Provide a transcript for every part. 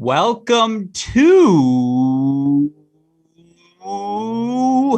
Welcome to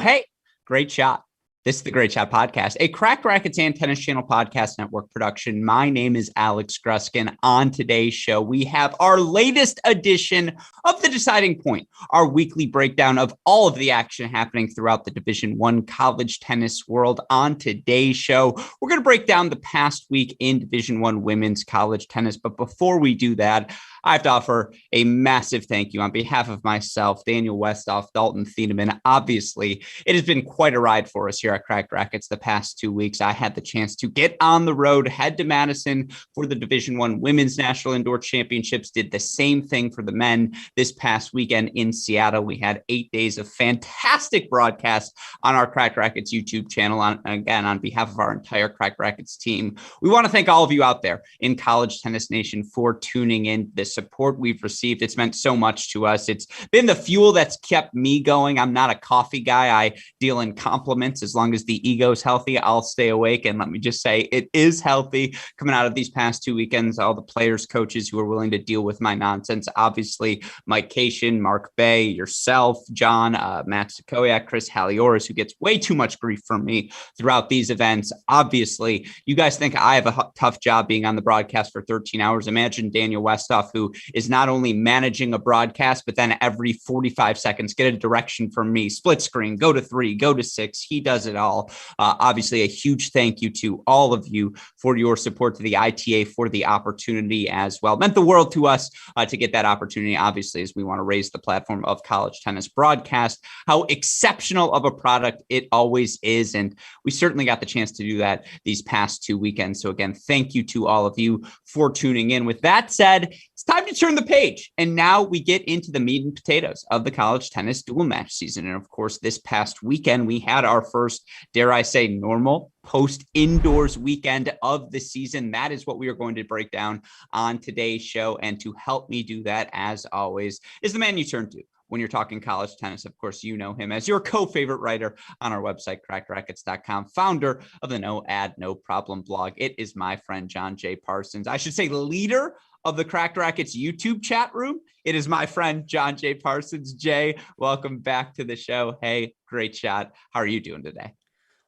Hey, Great Shot. This is the Great Shot Podcast, a Cracked Racquets and Tennis Channel Podcast Network production. My name is Alex Gruskin. On today's show, we have our latest edition of The Deciding Point, our weekly breakdown of all of the action happening throughout the Division I college tennis world. On today's show, we're going to break down the past week in Division I women's college tennis. But before we do that, I have to offer a massive thank you on behalf of myself, Daniel Westoff, Dalton Thieneman. Obviously, it has been quite a ride for us here at Cracked Racquets the past 2 weeks. I had the chance to get on the road, head to Madison for the Division I Women's National Indoor Championships, did the same thing for the men this past weekend in Seattle. We had 8 days of fantastic broadcasts on our Cracked Racquets YouTube channel. On behalf of our entire Cracked Racquets team, we want to thank all of you out there in College Tennis Nation for tuning in. The support we've received, it's meant so much to us. It's been the fuel that's kept me going. I'm not a coffee guy. I deal in compliments. As long as the ego's healthy, I'll stay awake. And let me just say, it is healthy coming out of these past 2 weekends. All the players, coaches who are willing to deal with my nonsense. Obviously, Mike Cation, Mark Bay, yourself, John, Matt Sakoyak, Chris Halioris, who gets way too much grief from me throughout these events. Obviously, you guys think I have a tough job being on the broadcast for 13 hours. Imagine Daniel Westoff, who is not only managing a broadcast, but then every 45 seconds, get a direction from me, split screen, go to 3, go to 6. He does it all. Obviously, a huge thank you to all of you for your support, to the ITA for the opportunity as well. It meant the world to us to get that opportunity, obviously, as we want to raise the platform of college tennis broadcast, how exceptional of a product it always is. And we certainly got the chance to do that these past 2 weekends. So again, thank you to all of you for tuning in. With that said, it's time to turn the page. And now we get into the meat and potatoes of the college tennis dual match season. And of course, this past weekend, we had our first, dare I say, normal post indoors weekend of the season. That is what we are going to break down on today's show. And to help me do that, as always, is the man you turn to when you're talking college tennis. Of course, you know him as your co-favorite writer on our website, crackedrackets.com, founder of the No Ad, No Problem blog. It is my friend, John J. Parsons. I should say leader of the Cracked Racquets YouTube chat room. It is my friend, John J. Parsons. Jay, welcome back to the show. Hey, great shot. How are you doing today?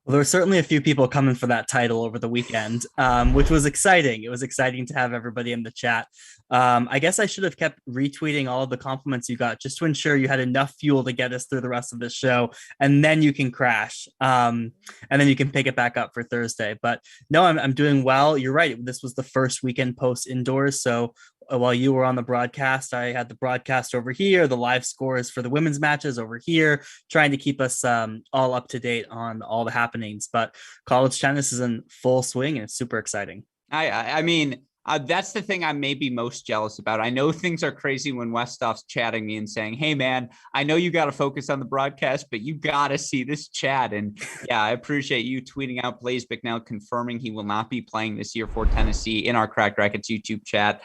Well, there were certainly a few people coming for that title over the weekend, which was exciting. It was exciting to have everybody in the chat. I guess I should have kept retweeting all of the compliments you got just to ensure you had enough fuel to get us through the rest of this show, and then you can crash, and then you can pick it back up for Thursday. But no, I'm doing well. You're right. This was the first weekend post indoors, so while you were on the broadcast, I had the broadcast over here, the live scores for the women's matches over here, trying to keep us all up to date on all the happenings. But college tennis is in full swing and it's super exciting. I mean, that's the thing I may be most jealous about. I know things are crazy when Westoff's chatting me and saying, hey, man, I know you got to focus on the broadcast, but you got to see this chat. And yeah, I appreciate you tweeting out Blaze Bicknell confirming he will not be playing this year for Tennessee in our Cracked Racquets YouTube chat.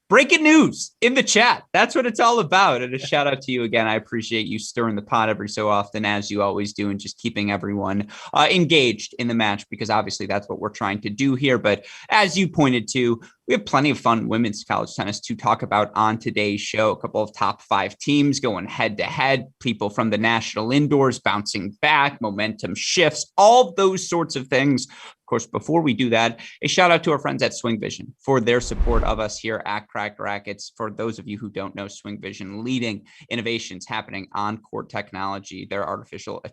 Breaking news in the chat. That's what it's all about. And a shout out to you again. I appreciate you stirring the pot every so often, as you always do, and just keeping everyone engaged in the match, because obviously that's what we're trying to do here. But as you pointed to, we have plenty of fun women's college tennis to talk about on today's show. A couple of top 5 teams going head to head, people from the national indoors bouncing back, momentum shifts, all those sorts of things. Of course, before we do that, a shout out to our friends at SwingVision for their support of us here at Cracked Racquets. For those of you who don't know, SwingVision, leading innovations happening on court technology. Their artificial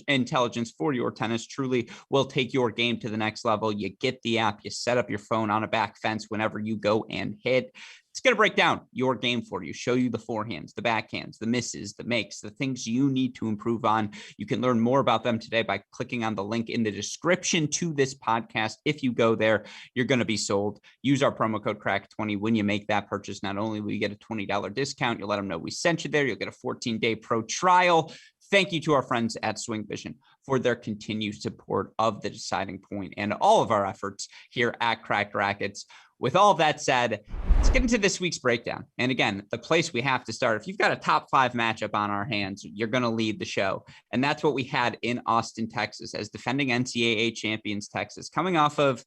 intelligence for your tennis truly will take your game to the next level. You get the app, you set up your phone on a back fence whenever you go and hit. It's going to break down your game for you, show you the forehands, the backhands, the misses, the makes, the things you need to improve on. You can learn more about them today by clicking on the link in the description to this podcast. If you go there, you're going to be sold. Use our promo code CRACK20 when you make that purchase. Not only will you get a $20 discount, you'll let them know we sent you there. You'll get a 14-day pro trial. Thank you to our friends at SwingVision for their continued support of The Deciding Point and all of our efforts here at Cracked Racquets. With all that said, let's get into this week's breakdown. And again, the place we have to start, if you've got a top 5 matchup on our hands, you're going to lead the show. And that's what we had in Austin, Texas, as defending NCAA champions Texas, coming off of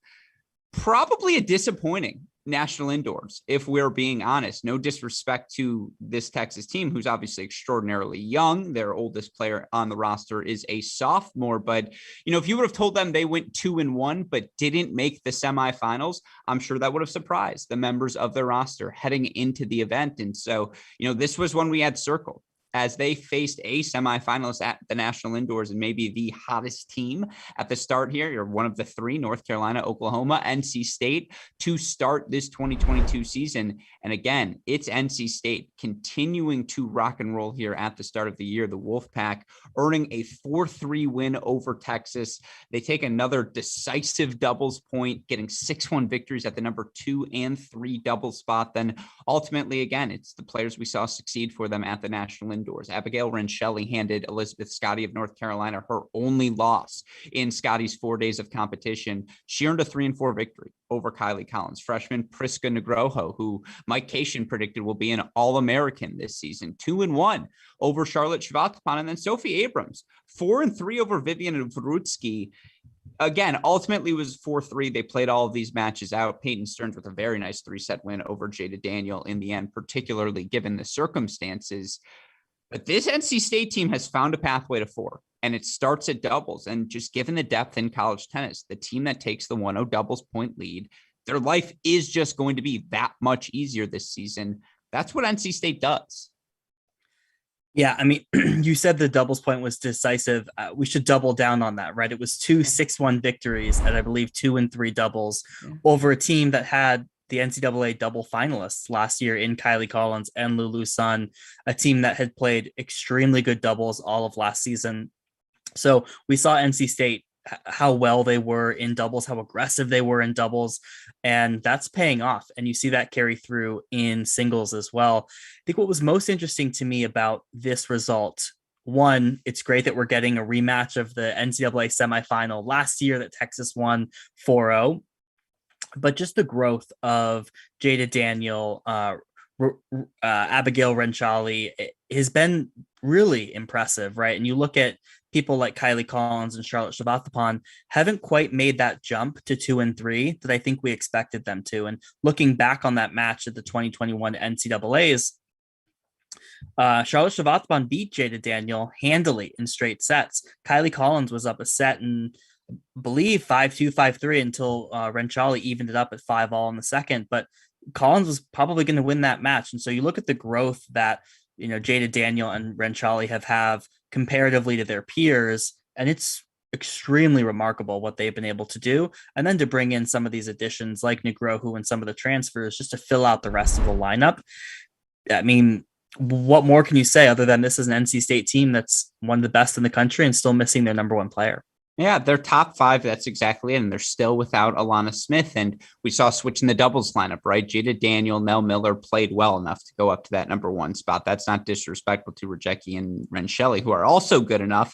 probably a disappointing national indoors, if we're being honest. No disrespect to this Texas team, who's obviously extraordinarily young. Their oldest player on the roster is a sophomore, but if you would have told them they went 2-1 but didn't make the semifinals, I'm sure that would have surprised the members of their roster heading into the event. And so this was one we had circled, as they faced a semifinalist at the national indoors and maybe the hottest team at the start here. You're one of the three: North Carolina, Oklahoma, NC State, to start this 2022 season. And again, it's NC State continuing to rock and roll here at the start of the year. The Wolfpack earning a 4-3 win over Texas. They take another decisive doubles point, getting 6-1 victories at the number 2 and 3 double spot. Then ultimately, again, it's the players we saw succeed for them at the national indoors. Abigail Renshelley handed Elizabeth Scotty of North Carolina her only loss in Scotty's 4 days of competition. She earned a 3-4 victory over Kylie Collins. Freshman Priska Negroho, who Mike Cation predicted will be an All-American this season, 2-1 over Charlotte Shvatapon. And then Sophie Abrams, 4-3 over Vivian Vrutsky. Again, ultimately was 4-3. They played all of these matches out. Peyton Stearns with a very nice 3-set win over Jada Daniel in the end, particularly given the circumstances. But this NC State team has found a pathway to 4, and it starts at doubles. And just given the depth in college tennis, the team that takes the 1-0 doubles point lead, their life is just going to be that much easier this season. That's what NC State does. Yeah, I mean, you said the doubles point was decisive. We should double down on that, right? It was 2 6-1 victories and I believe 2 and 3 doubles over a team that had the NCAA double finalists last year in Kylie Collins and Lulu Sun, a team that had played extremely good doubles all of last season. So we saw NC State, how well they were in doubles, how aggressive they were in doubles, and that's paying off. And you see that carry through in singles as well. I think what was most interesting to me about this result, one, it's great that we're getting a rematch of the NCAA semifinal last year that Texas won 4-0. But just the growth of Jada Daniel, Abigail Renshalley has been really impressive, right? And you look at people like Kylie Collins and Charlotte Shvatapon haven't quite made that jump to 2 and 3 that I think we expected them to. And looking back on that match at the 2021 NCAAs, Charlotte Shvatapon beat Jada Daniel handily in straight sets. Kylie Collins was up a set and believe 5-2, 5-3 until Renshalley evened it up at 5-all in the second. But Collins was probably going to win that match. And so you look at the growth that, Jada Daniel and Renshalley have comparatively to their peers, and it's extremely remarkable what they've been able to do. And then to bring in some of these additions like Negroho and some of the transfers just to fill out the rest of the lineup. I mean, what more can you say other than this is an NC State team that's one of the best in the country and still missing their number 1 player? Yeah, they're top 5. That's exactly it. And they're still without Alana Smith. And we saw switching the doubles lineup, right? Jada Daniel, Nell Miller played well enough to go up to that number 1 spot. That's not disrespectful to Rajecki and Renshelley, who are also good enough.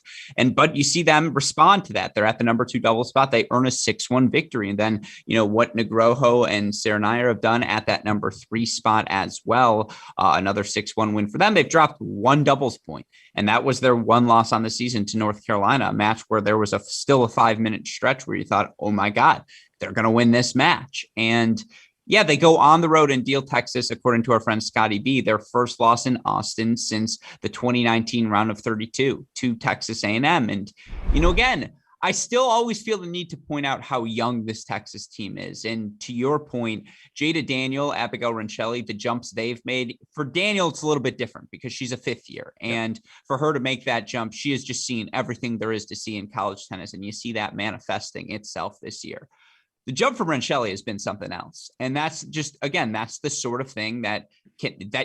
But you see them respond to that. They're at the number 2 double spot. They earn a 6-1 victory. And then, what Negroho and Sarah Nair have done at that number 3 spot as well. Another 6-1 win for them. They've dropped 1 doubles point. And that was their 1 loss on the season to North Carolina, a match where there was still a 5-minute stretch where you thought, oh my God, they're going to win this match. And yeah, they go on the road and deal Texas, according to our friend Scotty B, their first loss in Austin since the 2019 round of 32 to Texas A&M. And, again, I still always feel the need to point out how young this Texas team is. And to your point, Jada Daniel, Abigail Renshelley, the jumps they've made. For Daniel, it's a little bit different because she's a 5th year. And for her to make that jump, she has just seen everything there is to see in college tennis. And you see that manifesting itself this year. The jump from Renshelley has been something else. And that's just, again, that's the sort of thing that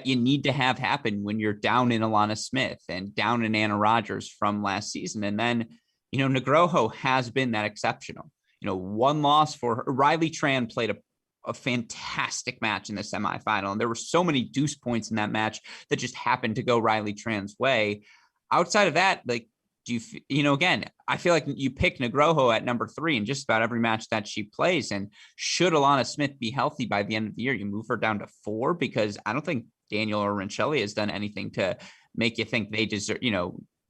you need to have happen when you're down in Alana Smith and down in Anna Rogers from last season. And then, Negroho has been that exceptional. 1 loss for her. Riley Tran played a fantastic match in the semifinal. And there were so many deuce points in that match that just happened to go Riley Tran's way. Outside of that, again, I feel like you pick Negroho at number 3 in just about every match that she plays. And should Alana Smith be healthy by the end of the year, you move her down to 4, because I don't think Daniel or Renshelley has done anything to make you think they deserve,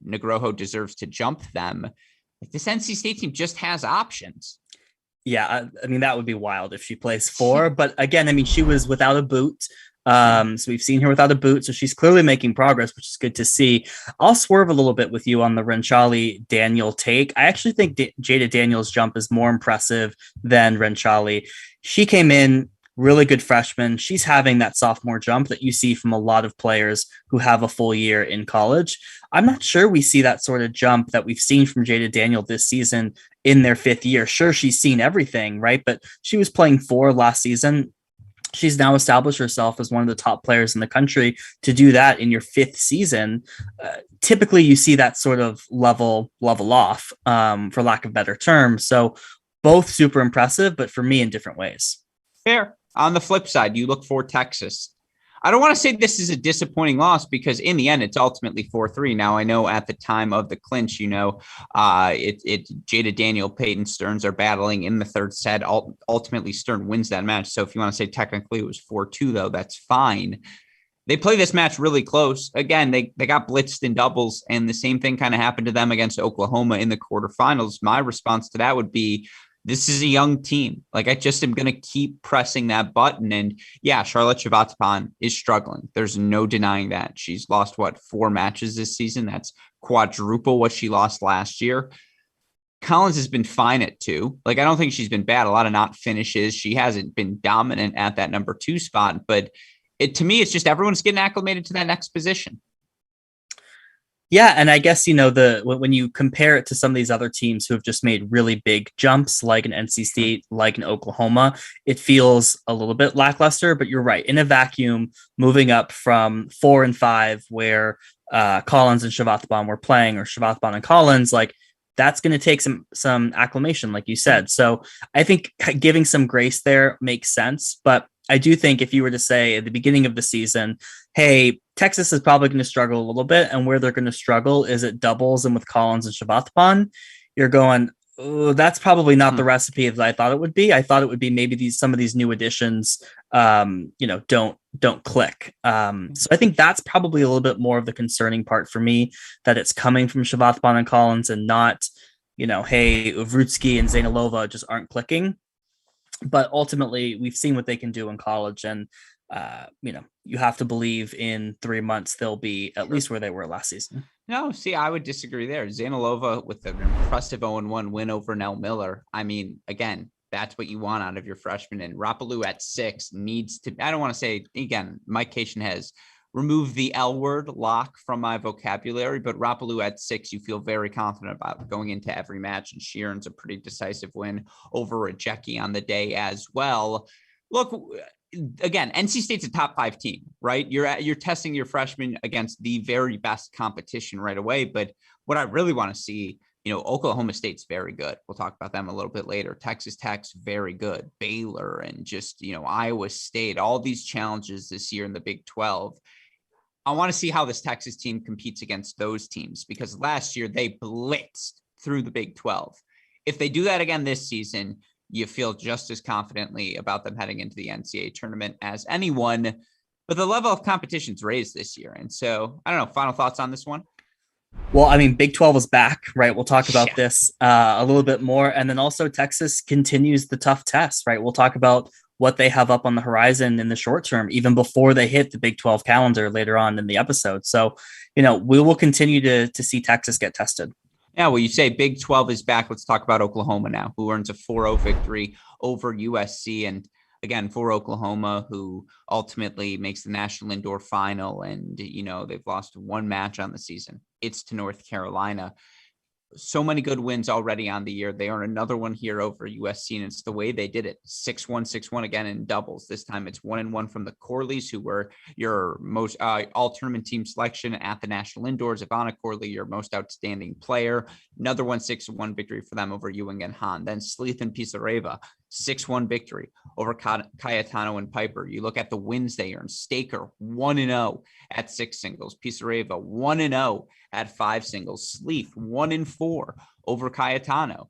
Negroho deserves to jump them. This NC State team just has options. Yeah, I mean, that would be wild if she plays four. But again, I mean, she was without a boot. So we've seen her without a boot. So she's clearly making progress, which is good to see. I'll swerve a little bit with you on the Renshali Daniel take. I actually think Jada Daniels' jump is more impressive than Renshali. She came in really good freshman. She's having that sophomore jump that you see from a lot of players who have a full year in college. I'm not sure we see that sort of jump that we've seen from Jada Daniel this season in their fifth year. Sure, she's seen everything, right? But she was playing four last season. She's now established herself as one of the top players in the country. To do that in your fifth season, typically you see that sort of level off, for lack of better term. So both super impressive, but for me in different ways. Fair. On the flip side, you look for Texas. I don't want to say this is a disappointing loss because in the end, it's ultimately 4-3. Now, I know at the time of the clinch, Jada Daniel, Peyton Stearns are battling in the third set. Ultimately, Stern wins that match. So if you want to say technically it was 4-2, though, that's fine. They play this match really close. Again, they got blitzed in doubles, and the same thing kind of happened to them against Oklahoma in the quarterfinals. My response to that would be, this is a young team. Like, I just am going to keep pressing that button. And yeah, Charlotte Shavatspan is struggling. There's no denying that. She's lost, 4 matches this season. That's quadruple what she lost last year. Collins has been fine at 2. Like, I don't think she's been bad. A lot of not finishes. She hasn't been dominant at that number 2 spot. But to me, it's just everyone's getting acclimated to that next position. Yeah, and I guess when you compare it to some of these other teams who have just made really big jumps, like an NC State, like an Oklahoma, it feels a little bit lackluster. But you're right, in a vacuum, moving up from 4 and 5, where Collins and Shavatspan were playing, or Shavatspan and Collins, like that's going to take some acclimation, like you said. So I think giving some grace there makes sense, but I do think if you were to say at the beginning of the season, hey, Texas is probably going to struggle a little bit, and where they're going to struggle is at doubles and with Collins and Shavatspan, you're going, oh, that's probably not the recipe that I thought it would be. I thought it would be maybe some of these new additions, don't click. So I think that's probably a little bit more of the concerning part for me, that it's coming from Shavatspan and Collins and not, hey, Uvrutsky and Zainalova just aren't clicking. But ultimately, we've seen what they can do in college, and you have to believe in 3 months they'll be at least where they were last season. No, see, I would disagree there. Zainalova with an impressive 0-1 win over Nell Miller. I mean, again, that's what you want out of your freshman. And Rapalou at 6 needs to. I don't want to say, again, Mike Cation has remove the L word lock from my vocabulary, but Rapalou at 6, you feel very confident about going into every match, and she earns a pretty decisive win over Racquets on the day as well. Look, again, NC State's a top 5 team, right? You're testing your freshmen against the very best competition right away. But what I really want to see, Oklahoma State's very good. We'll talk about them a little bit later. Texas Tech's very good. Baylor and just, Iowa State, all these challenges this year in the Big 12. I want to see how this Texas team competes against those teams, because last year they blitzed through the Big 12. If they do that again this season, you feel just as confidently about them heading into the NCAA tournament as anyone. But the level of competition's raised this year. And so, I don't know, final thoughts on this one? Well, I mean, Big 12 is back, right? We'll talk about this a little bit more. And then also Texas continues the tough test, right? We'll talk about what they have up on the horizon in the short term, even before they hit the Big 12 calendar later on in the episode. So, we will continue to see Texas get tested. Yeah, well, you say Big 12 is back. Let's talk about Oklahoma now, who earns a 4-0 victory over USC. And again, for Oklahoma, who ultimately makes the National Indoor Final. And, they've lost 1 match on the season. It's to North Carolina. So many good wins already on the year. They earn another one here over USC, and it's the way they did it. 6-1, 6-1 again in doubles. This time it's 1-1 from the Corleys, who were your most all-tournament team selection at the National Indoors. Ivana Corley, your most outstanding player. Another 6-1 victory for them over Ewing and Han. Then Sleeth and Pisareva, 6-1 victory over Cayetano and Piper. You look at the wins they earned. Staker, 1-0 at 6 singles. Pisareva, 1-0 at 5 singles. Sleeth, 1-4 over Cayetano.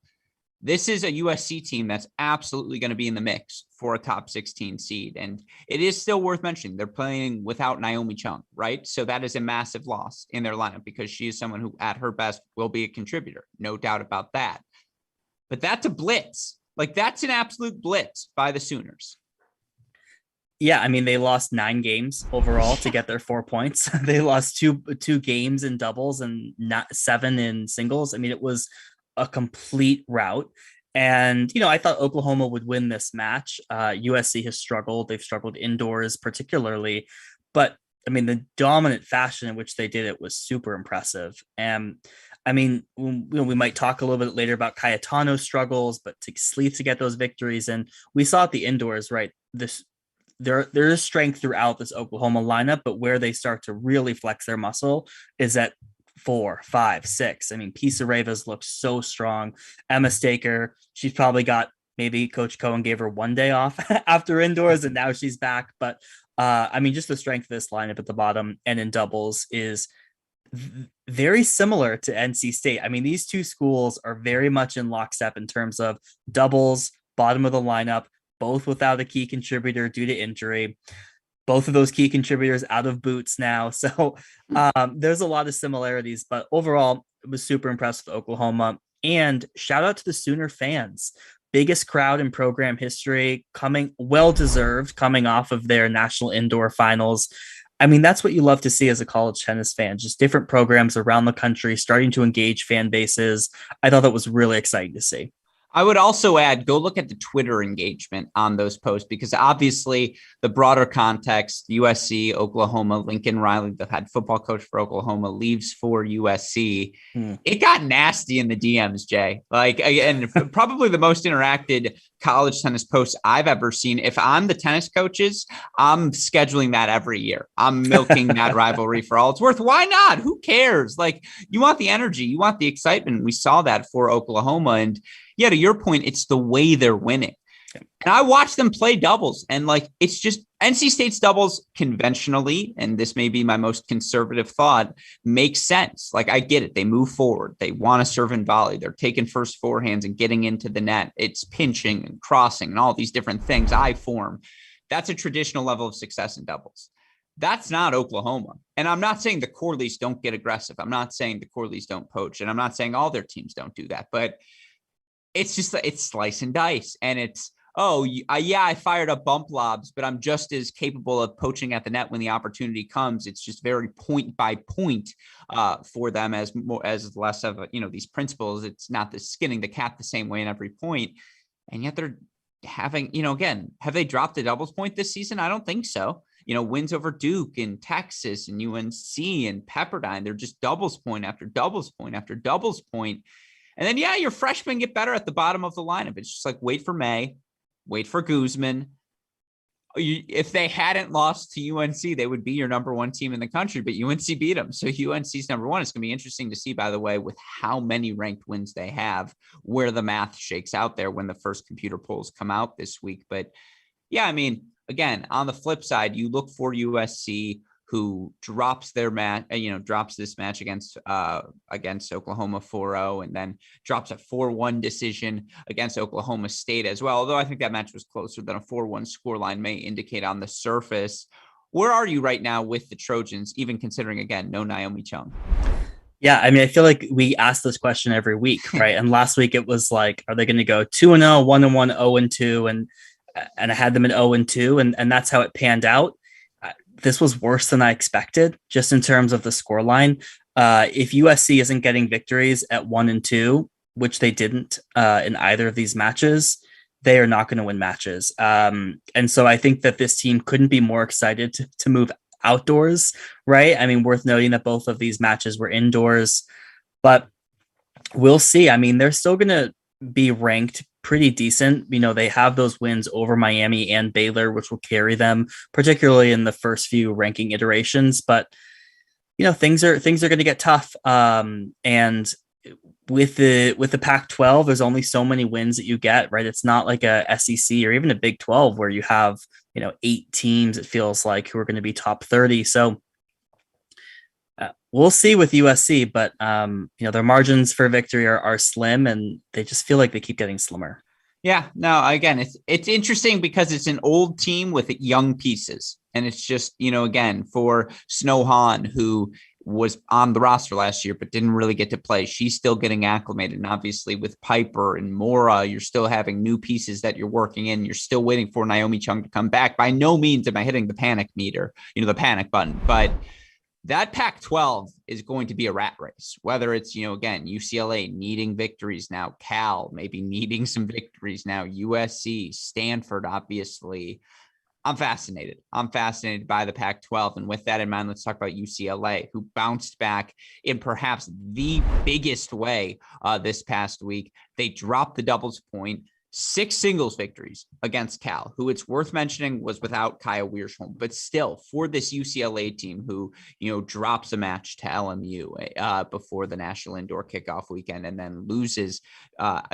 This is a USC team that's absolutely going to be in the mix for a top 16 seed. And it is still worth mentioning, they're playing without Naomi Chung, right? So that is a massive loss in their lineup, because she is someone who at her best will be a contributor. No doubt about that. But that's a blitz. Like, that's an absolute blitz by the Sooners. Yeah, I mean, they lost 9 games overall to get their 4 points. They lost two games in doubles and not 7 in singles. I mean, it was a complete rout. And, I thought Oklahoma would win this match. USC has struggled. They've struggled indoors particularly. But, I mean, the dominant fashion in which they did it was super impressive. And, I mean, we might talk a little bit later about Cayetano's struggles, but to Sleeth to get those victories. And we saw at the indoors, right, there is strength throughout this Oklahoma lineup, but where they start to really flex their muscle is at 4, 5, 6. I mean, Pisareva's looked so strong. Emma Staker, she's probably got, maybe Coach Cohen gave her 1 day off after indoors, and now she's back. But I mean, just the strength of this lineup at the bottom and in doubles is very similar to NC State. I mean, these two schools are very much in lockstep in terms of doubles, bottom of the lineup, both without a key contributor due to injury. Both of those key contributors out of boots now. So there's a lot of similarities, but overall, it was super impressed with Oklahoma. And shout out to the Sooner fans. Biggest crowd in program history, well-deserved, coming off of their national indoor finals. I mean, that's what you love to see as a college tennis fan, just different programs around the country starting to engage fan bases. I thought that was really exciting to see. I would also add, go look at the Twitter engagement on those posts, because obviously the broader context, USC, Oklahoma, Lincoln Riley, the head football coach for Oklahoma, leaves for USC. It got nasty in the DMs, Jay. Like, and probably the most interacted college tennis posts I've ever seen. If I'm the tennis coaches, I'm scheduling that every year. I'm milking that rivalry for all it's worth. Why not? Who cares? Like, you want the energy, you want the excitement. We saw that for Oklahoma. And yeah, to your point, it's the way they're winning. And I watched them play doubles, and like, it's just NC State's doubles conventionally, and this may be my most conservative thought, makes sense. Like, I get it. They move forward. They want to serve and volley. They're taking first forehands and getting into the net. It's pinching and crossing and all these different things. I form. That's a traditional level of success in doubles. That's not Oklahoma. And I'm not saying the Corleys don't get aggressive. I'm not saying the Corleys don't poach. And I'm not saying all their teams don't do that. But it's just, it's slice and dice. And it's, I fired up bump lobs, but I'm just as capable of poaching at the net when the opportunity comes. It's just very point by point for them, as less of these principles. It's not the skinning the cat the same way in every point. And yet they're having, again, have they dropped the doubles point this season? I don't think so. Wins over Duke and Texas and UNC and Pepperdine. They're just doubles point after doubles point after doubles point. And then, your freshmen get better at the bottom of the lineup. It's just like, wait for May, wait for Guzman. If they hadn't lost to UNC, they would be your number one team in the country, but UNC beat them. So UNC's number one. It's going to be interesting to see, by the way, with how many ranked wins they have, where the math shakes out there when the first computer polls come out this week. But yeah, I mean, again, on the flip side, you look for USC, who drops their match, drops this match against Oklahoma 4-0, and then drops a 4-1 decision against Oklahoma State as well. Although I think that match was closer than a 4-1 scoreline may indicate on the surface. Where are you right now with the Trojans, even considering, again, no Naomi Chung? Yeah, I mean, I feel like we ask this question every week, right? And last week it was like, are they going to go 2-0, 1-1, 0-2, and I had them at 0-2, and that's how it panned out. This was worse than I expected, just in terms of the scoreline. If USC isn't getting victories at 1-2, which they didn't in either of these matches, they are not going to win matches. And so I think that this team couldn't be more excited to move outdoors, right? I mean, worth noting that both of these matches were indoors, but we'll see. I mean, they're still going to be ranked pretty decent. They have those wins over Miami and Baylor, which will carry them, particularly in the first few ranking iterations. But things are going to get tough. And with the Pac-12, there's only so many wins that you get, right? It's not like a SEC or even a Big 12 where you have 8 teams. It feels like, who are going to be top 30. So we'll see with USC, but their margins for victory are slim, and they just feel like they keep getting slimmer. Yeah, no, again, it's interesting because it's an old team with young pieces, and it's just, again, for Snow Hahn, who was on the roster last year, but didn't really get to play. She's still getting acclimated. And obviously with Piper and Mora, you're still having new pieces that you're working in. You're still waiting for Naomi Chung to come back. By no means am I hitting the panic meter, the panic button, but that Pac-12 is going to be a rat race, whether it's, again, UCLA needing victories now, Cal maybe needing some victories now, USC, Stanford, obviously. I'm fascinated by the Pac-12. And with that in mind, let's talk about UCLA, who bounced back in perhaps the biggest way this past week. They dropped the doubles point, 6 singles victories against Cal, who it's worth mentioning was without Kaya Wiersholm, but still for this UCLA team who, drops a match to LMU before the National Indoor Kickoff Weekend and then loses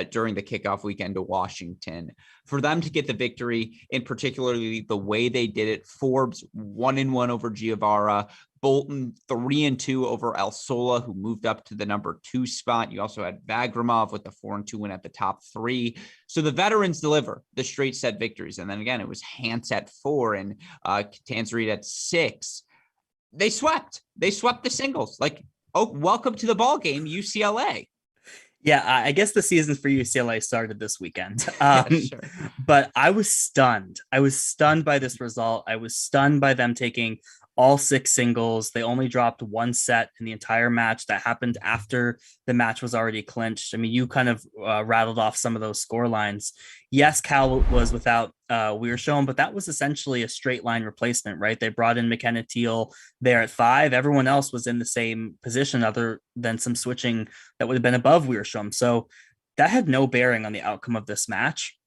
during the kickoff weekend to Washington. For them to get the victory, in particularly the way they did it, Forbes 1-1 over Giovara, Bolton 3-2 over El Sola, who moved up to the number 2 spot. You also had Bagramov with the 4-2 win at the top 3. So the veterans deliver the straight set victories. And then again, it was Hans at 4 and Tanzreed at 6. They swept the singles. Welcome to the ball game, UCLA. Yeah, I guess the season for UCLA started this weekend. Yeah, sure. But I was stunned. I was stunned by this result. I was stunned by them taking all 6 singles. They only dropped 1 set in the entire match. That happened after the match was already clinched. I mean, you kind of rattled off some of those score lines. Yes, Cal was without Wiersholm, but that was essentially a straight line replacement, right? They brought in McKenna Teal there at 5. Everyone else was in the same position other than some switching that would have been above Wiersholm. So that had no bearing on the outcome of this match.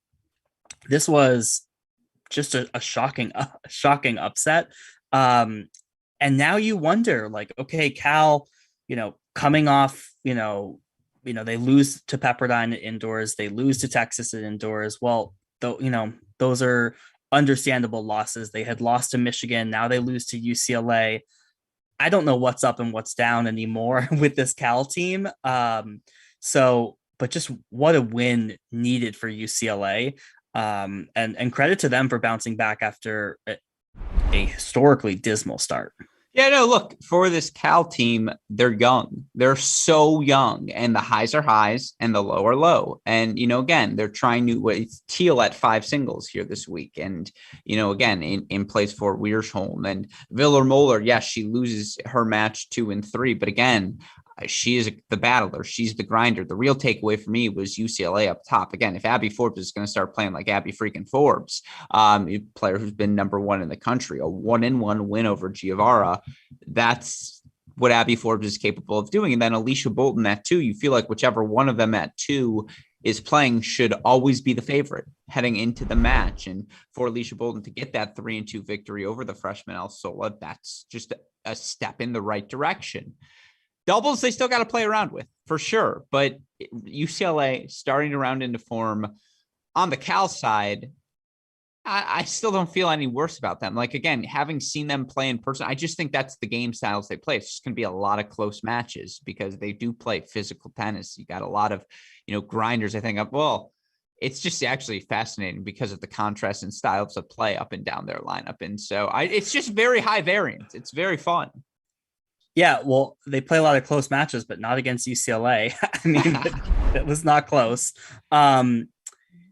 This was just a shocking upset. And now you wonder, okay, Cal, coming off, they lose to Pepperdine at indoors, they lose to Texas at indoors. Well, those are understandable losses. They had lost to Michigan. Now they lose to UCLA. I don't know what's up and what's down anymore with this Cal team. But just what a win needed for UCLA. And credit to them for bouncing back after a historically dismal start. Yeah, no, look, for this Cal team, they're young. They're so young, and the highs are highs and the low are low. And, again, they're trying to Teal at 5 singles here this week. And, again, in place for Wiersholm and Viller-Moller. Yes, she loses her match 2 and 3, but again, she is the battler. She's the grinder. The real takeaway for me was UCLA up top. Again, if Abby Forbes is going to start playing like Abby freaking Forbes, a player who's been number 1 in the country, a 1-1 win over Giovara, that's what Abby Forbes is capable of doing. And then Alicia Bolton at 2, you feel like whichever one of them at 2 is playing should always be the favorite heading into the match. And for Alicia Bolton to get that 3-2 victory over the freshman El Sola, that's just a step in the right direction. Doubles, they still got to play around with, for sure. But UCLA starting to round into form. On the Cal side, I still don't feel any worse about them. Again, having seen them play in person, I just think that's the game styles they play. It's just going to be a lot of close matches because they do play physical tennis. You got a lot of, grinders, I think. It's just actually fascinating because of the contrast and styles of play up and down their lineup. And so it's just very high variance. It's very fun. Yeah, well, they play a lot of close matches, but not against UCLA. I mean, that was not close.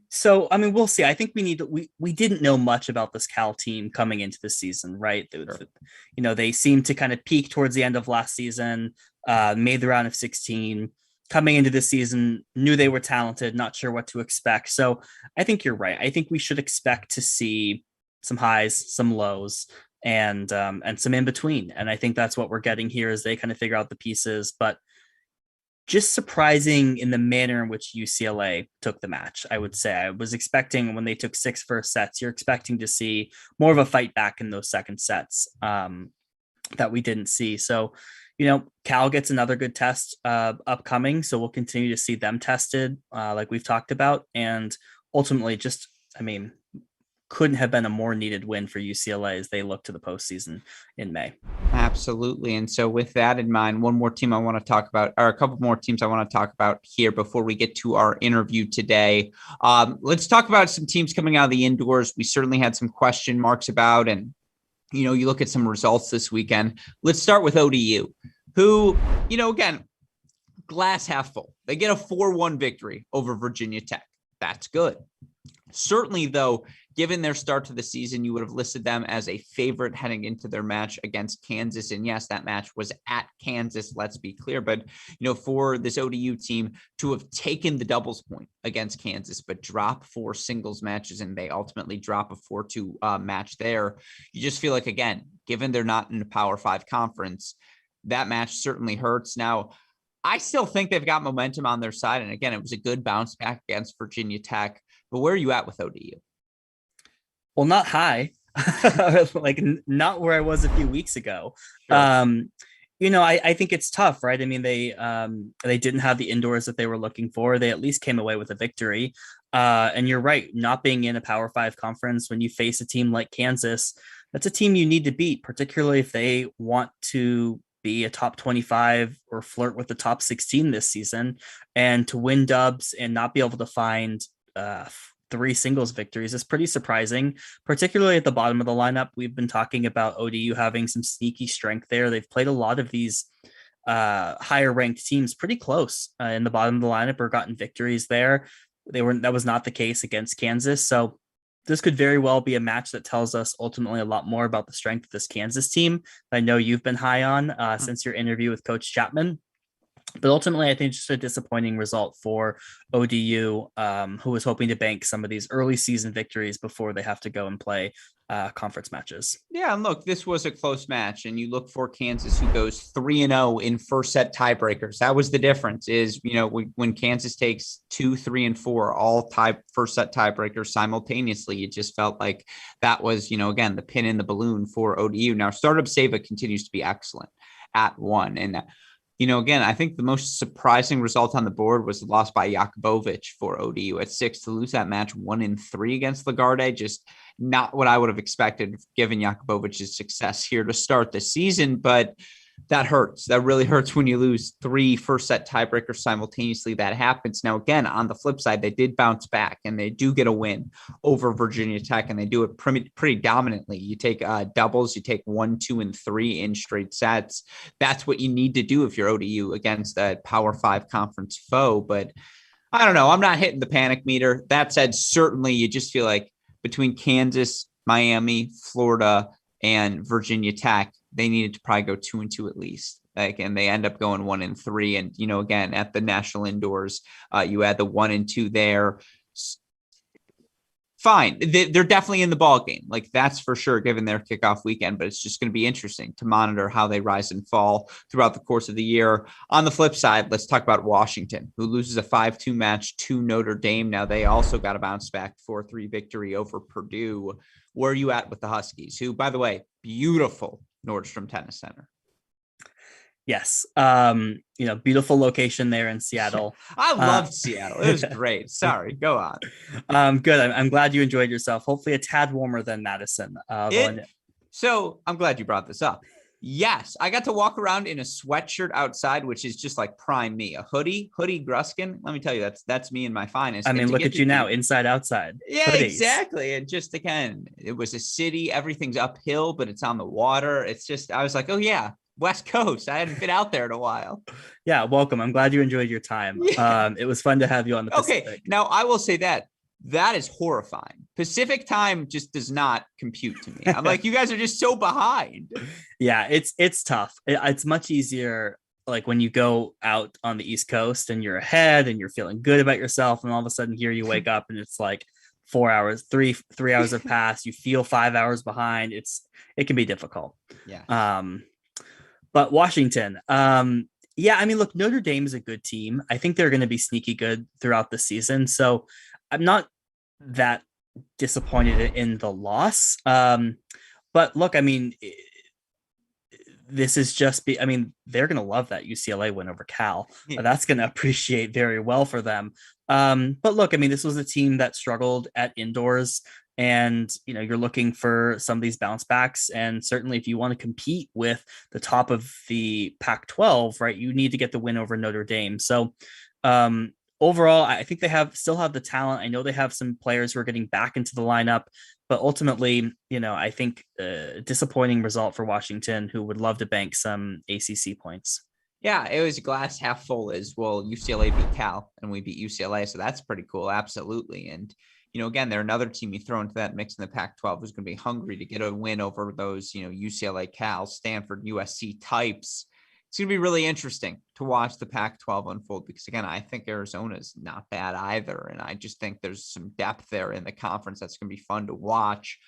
So, I mean, we'll see. I think we didn't know much about this Cal team coming into the season, right? Sure. They seemed to kind of peak towards the end of last season, made the round of 16. Coming into this season, knew they were talented, not sure what to expect. So I think you're right. I think we should expect to see some highs, some lows, and some in between. And I think that's what we're getting here as they kind of figure out the pieces, but just surprising in the manner in which UCLA took the match. I would say I was expecting when they took 6 first sets, you're expecting to see more of a fight back in those second sets that we didn't see. So, Cal gets another good test upcoming. So we'll continue to see them tested like we've talked about. And ultimately couldn't have been a more needed win for UCLA as they look to the postseason in May. Absolutely. And so with that in mind, one more team I want to talk about, or a couple more teams I want to talk about here before we get to our interview today. Let's talk about some teams coming out of the indoors. We certainly had some question marks about, and you look at some results this weekend. Let's start with ODU. who, again, glass half full. They get a 4-1 victory over Virginia Tech. That's good. Certainly, though, given their start to the season, you would have listed them as a favorite heading into their match against Kansas. And yes, that match was at Kansas, let's be clear. But, for this ODU team to have taken the doubles point against Kansas, but drop 4 singles matches, and they ultimately drop a 4-2 match there, you just feel like, again, given they're not in a Power 5 conference, that match certainly hurts. Now, I still think they've got momentum on their side. And again, it was a good bounce back against Virginia Tech. But where are you at with ODU? Well, not high, like not where I was a few weeks ago. Sure. I think it's tough, right? I mean, they didn't have the indoors that they were looking for. They at least came away with a victory. And you're right, not being in a Power 5 conference when you face a team like Kansas, that's a team you need to beat, particularly if they want to be a top 25 or flirt with the top 16 this season. And to win dubs and not be able to find 3 singles victories is pretty surprising, particularly at the bottom of the lineup. We've been talking about ODU having some sneaky strength there. They've played a lot of these higher ranked teams pretty close in the bottom of the lineup or gotten victories there. That was not the case against Kansas. So this could very well be a match that tells us ultimately a lot more about the strength of this Kansas team. I know you've been high on since your interview with Coach Chapman. But ultimately, I think it's just a disappointing result for ODU, who was hoping to bank some of these early season victories before they have to go and play conference matches. Yeah, and look, this was a close match, and you look for Kansas, who goes 3-0 in first set tiebreakers. That was the difference. Is when Kansas takes 2, 3, and 4 all first set tiebreakers simultaneously, it just felt like that was again the pin in the balloon for ODU. Now, Startup Sava continues to be excellent at 1, and again, I think the most surprising result on the board was the loss by Jakubovic for ODU at 6 to lose that match 1-3 against Lagarde. Just not what I would have expected given Jakubovic's success here to start the season, but that hurts. That really hurts when you lose 3 first set tiebreakers simultaneously. That happens. Now, again, on the flip side, they did bounce back and they do get a win over Virginia Tech, and they do it pretty dominantly. You take doubles, you take 1, 2, and 3 in straight sets. That's what you need to do if you're ODU against a Power 5 conference foe. But I don't know. I'm not hitting the panic meter. That said, certainly you just feel like between Kansas, Miami, Florida, and Virginia Tech, they needed to probably go 2-2 at least. And they end up going 1-3. And, again, at the national indoors, you add the 1 and 2 there. Fine. They're definitely in the ball game. Like, that's for sure, given their kickoff weekend, but it's just going to be interesting to monitor how they rise and fall throughout the course of the year. On the flip side, let's talk about Washington, who loses a 5-2 match to Notre Dame. Now, they also got a bounce back 4-3 victory over Purdue. Where are you at with the Huskies, who, by the way, beautiful Nordstrom Tennis Center? Yes. Beautiful location there in Seattle. I loved Seattle. It was great. Sorry, go on. Good. I'm glad you enjoyed yourself. Hopefully a tad warmer than Madison. So I'm glad you brought this up. Yes, I got to walk around in a sweatshirt outside, which is just like prime me. A hoodie Gruskin. Let me tell you, that's me in my finest. I mean, look at you now, inside, outside. Yeah, hoodies. Exactly. And just again, it was a city. Everything's uphill, but it's on the water. It's just, I was like, oh yeah, West Coast. I hadn't been out there in a while. Yeah, welcome. I'm glad you enjoyed your time. Yeah. It was fun to have you on the Pacific. Okay, now I will say that is horrifying. Pacific time just does not compute to me. I'm like, you guys are just so behind. Yeah, it's tough. It's much easier like when you go out on the East Coast and you're ahead and you're feeling good about yourself, and all of a sudden here you wake up and it's like 4 hours, three hours have passed. You feel 5 hours behind. It can be difficult. Yeah. But Washington, yeah, I mean, look, Notre Dame is a good team. I think they're going to be sneaky good throughout the season. So I'm not that disappointed in the loss. But look, I mean, this is just they're going to love that UCLA win over Cal. Yeah. That's going to appreciate very well for them. But look, I mean, this was a team that struggled at indoors, and, you're looking for some of these bounce backs. And certainly if you want to compete with the top of the Pac-12, right, you need to get the win over Notre Dame. So, overall, I think they still have the talent. I know they have some players who are getting back into the lineup, but ultimately, I think disappointing result for Washington, who would love to bank some ACC points. Yeah, it was glass half full as well. UCLA beat Cal and we beat UCLA. So that's pretty cool. Absolutely. And, again, they're another team you throw into that mix in the Pac-12 who's going to be hungry to get a win over those, UCLA, Cal, Stanford, USC types. It's going to be really interesting to watch the Pac-12 unfold because, again, I think Arizona's not bad either. And I just think there's some depth there in the conference that's going to be fun to watch.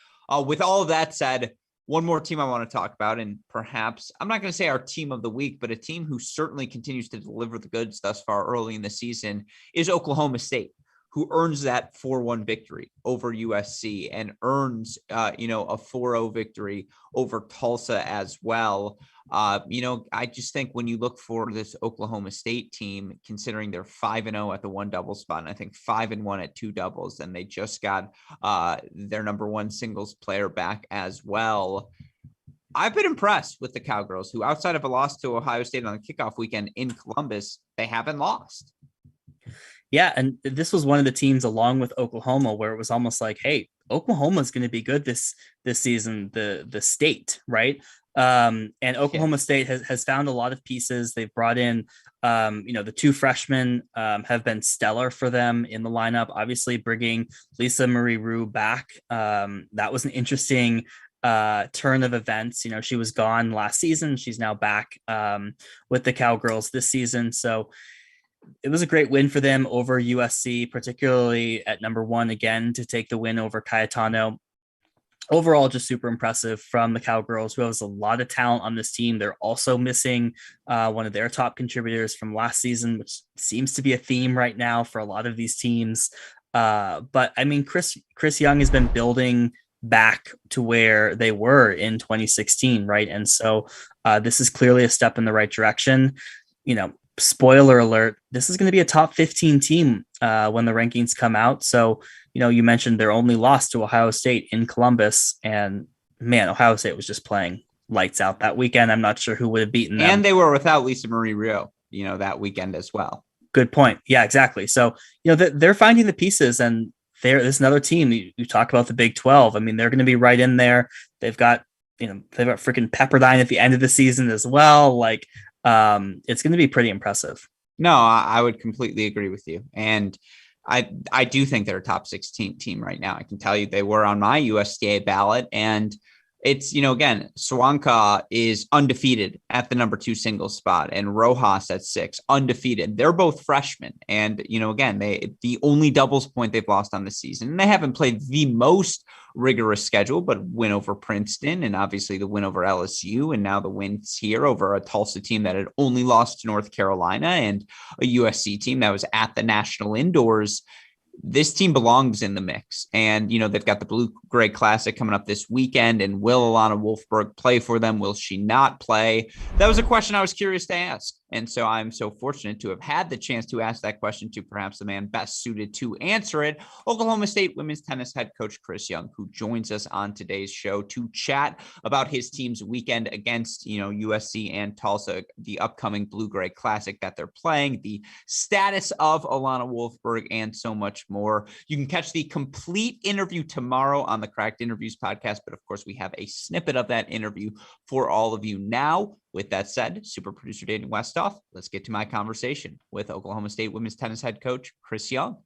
With all of that said, one more team I want to talk about, and perhaps I'm not going to say our team of the week, but a team who certainly continues to deliver the goods thus far early in the season is Oklahoma State, who earns that 4-1 victory over USC and earns, a 4-0 victory over Tulsa as well. I just think when you look for this Oklahoma State team, considering they're 5-0 at the one double spot, and I think 5-1 at two doubles, and they just got their number one singles player back as well. I've been impressed with the Cowgirls, who outside of a loss to Ohio State on the kickoff weekend in Columbus, they haven't lost. Yeah, and this was one of the teams along with Oklahoma where it was almost like, hey, Oklahoma's going to be good this season, the state, right? And Oklahoma State has found a lot of pieces. They've brought in, the two freshmen have been stellar for them in the lineup. Obviously, bringing Lisa Marie Rue back, that was an interesting turn of events. She was gone last season. She's now back with the Cowgirls this season. So it was a great win for them over USC, particularly at number one again to take the win over Cayetano. Overall, just super impressive from the Cowgirls, who has a lot of talent on this team. They're also missing one of their top contributors from last season, which seems to be a theme right now for a lot of these teams. But I mean, Chris Young has been building back to where they were in 2016, right? And so this is clearly a step in the right direction. Spoiler alert, this is going to be a top 15 team when the rankings come out. So, you mentioned their only loss to Ohio State in Columbus, and man, Ohio State was just playing lights out that weekend. I'm not sure who would have beaten them. And they were without Lisa Marie Rio, that weekend as well. Good point. Yeah, exactly. So, they're finding the pieces, and there's another team. You talk about the Big 12. I mean, they're going to be right in there. They've got freaking Pepperdine at the end of the season as well. Like, it's going to be pretty impressive. No, I would completely agree with you. And I do think they're a top 16 team right now. I can tell you they were on my USDA ballot, and it's, again, Swanka is undefeated at the number 2 singles spot and Rojas at 6 undefeated. They're both freshmen. And, again, the only doubles point they've lost on the season, and they haven't played the most rigorous schedule, but win over Princeton and obviously the win over LSU. And now the wins here over a Tulsa team that had only lost to North Carolina and a USC team that was at the national indoors. This team belongs in the mix, and they've got the Blue Gray Classic coming up this weekend. And will Alana Wolfberg play for them? Will she not play? That was a question I was curious to ask, and so I'm so fortunate to have had the chance to ask that question to perhaps the man best suited to answer it, Oklahoma State women's tennis head coach Chris Young, who joins us on today's show to chat about his team's weekend against USC and Tulsa, the upcoming Blue Gray Classic that they're playing, the status of Alana Wolfberg, and so much more. You can catch the complete interview tomorrow on the Cracked Interviews podcast, but of course we have a snippet of that interview for all of you now. With that said, super producer Daniel Westoff, let's get to my conversation with Oklahoma State women's tennis head coach Chris Young.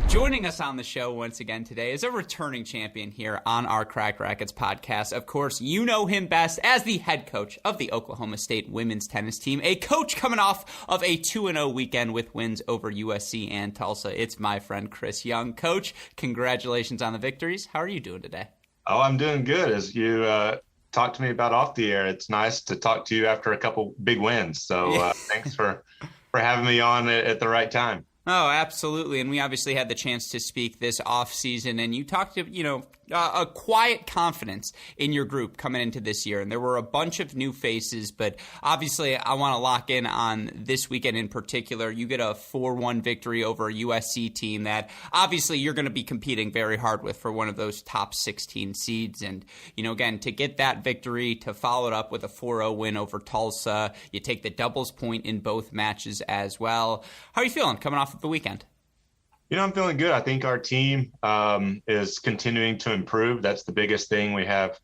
Joining us on the show once again today is a returning champion here on our Cracked Racquets podcast. Of course, you know him best as the head coach of the Oklahoma State women's tennis team, a coach coming off of a 2-0 weekend with wins over USC and Tulsa. It's my friend Chris Young. Coach, congratulations on the victories. How are you doing today? Oh, I'm doing good. As you talked to me about off the air, it's nice to talk to you after a couple big wins. So thanks for having me on at the right time. Oh, absolutely. And we obviously had the chance to speak this off season, and you talked to, a quiet confidence in your group coming into this year. And there were a bunch of new faces, but obviously I want to lock in on this weekend in particular. You get a 4-1 victory over a USC team that obviously you're going to be competing very hard with for one of those top 16 seeds. And, again, to get that victory, to follow it up with a 4-0 win over Tulsa, you take the doubles point in both matches as well. How are you feeling coming off the weekend? I'm feeling good. I think our team is continuing to improve. That's the biggest thing. We have